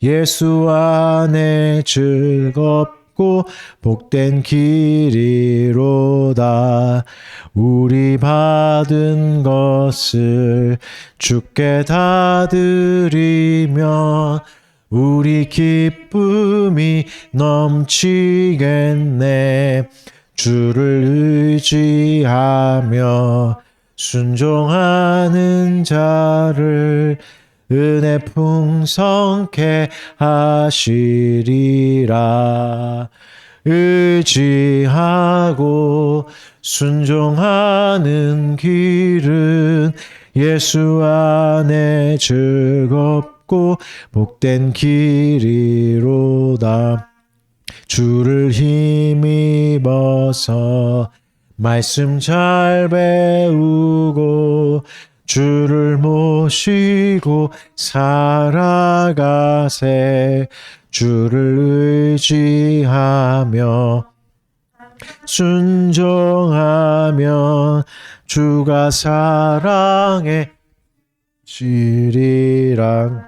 예수 안에 즐겁고 복된 길이로다. 우리 받은 것을 주께 다 드리면 우리 기쁨이 넘치겠네. 주를 의지하며 순종하는 자를 은혜 풍성케 하시리라. 의지하고 순종하는 길은 예수 안에 즐겁고 복된 길이로다. 주를 힘입어서 말씀 잘 배우고 주를 모시고 살아가세. 주를 의지하며 순종하며 주가 사랑해 주리라.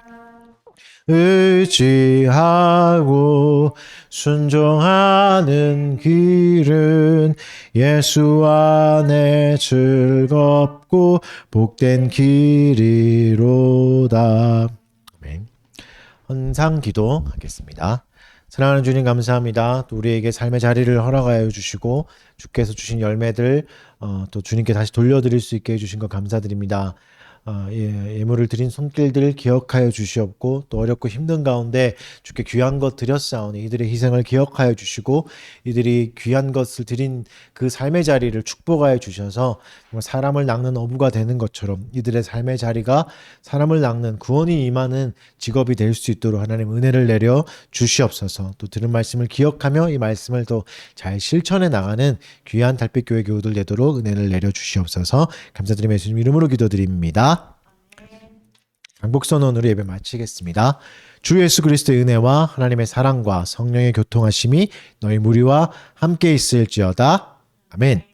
의지하고 순종하는 길은 예수 안에 즐겁고 복된 길이로다. 아멘. 헌상 기도하겠습니다. 사랑하는 주님 감사합니다. 또 우리에게 삶의 자리를 허락하여 주시고 주께서 주신 열매들 또 주님께 다시 돌려드릴 수 있게 해주신 것 감사드립니다. 예물을 드린 손길들 기억하여 주시옵고 또 어렵고 힘든 가운데 주께 귀한 것 드렸사오니 이들의 희생을 기억하여 주시고 이들이 귀한 것을 드린 그 삶의 자리를 축복하여 주셔서 정말 사람을 낚는 어부가 되는 것처럼 이들의 삶의 자리가 사람을 낚는 구원이 임하는 직업이 될 수 있도록 하나님 은혜를 내려 주시옵소서. 또 들은 말씀을 기억하며 이 말씀을 또 잘 실천해 나가는 귀한 달빛교회 교우들 되도록 은혜를 내려 주시옵소서. 감사드리며 예수님 이름으로 기도드립니다. 강복선언으로 예배 마치겠습니다. 주 예수 그리스도의 은혜와 하나님의 사랑과 성령의 교통하심이 너희 무리와 함께 있을지어다. 아멘.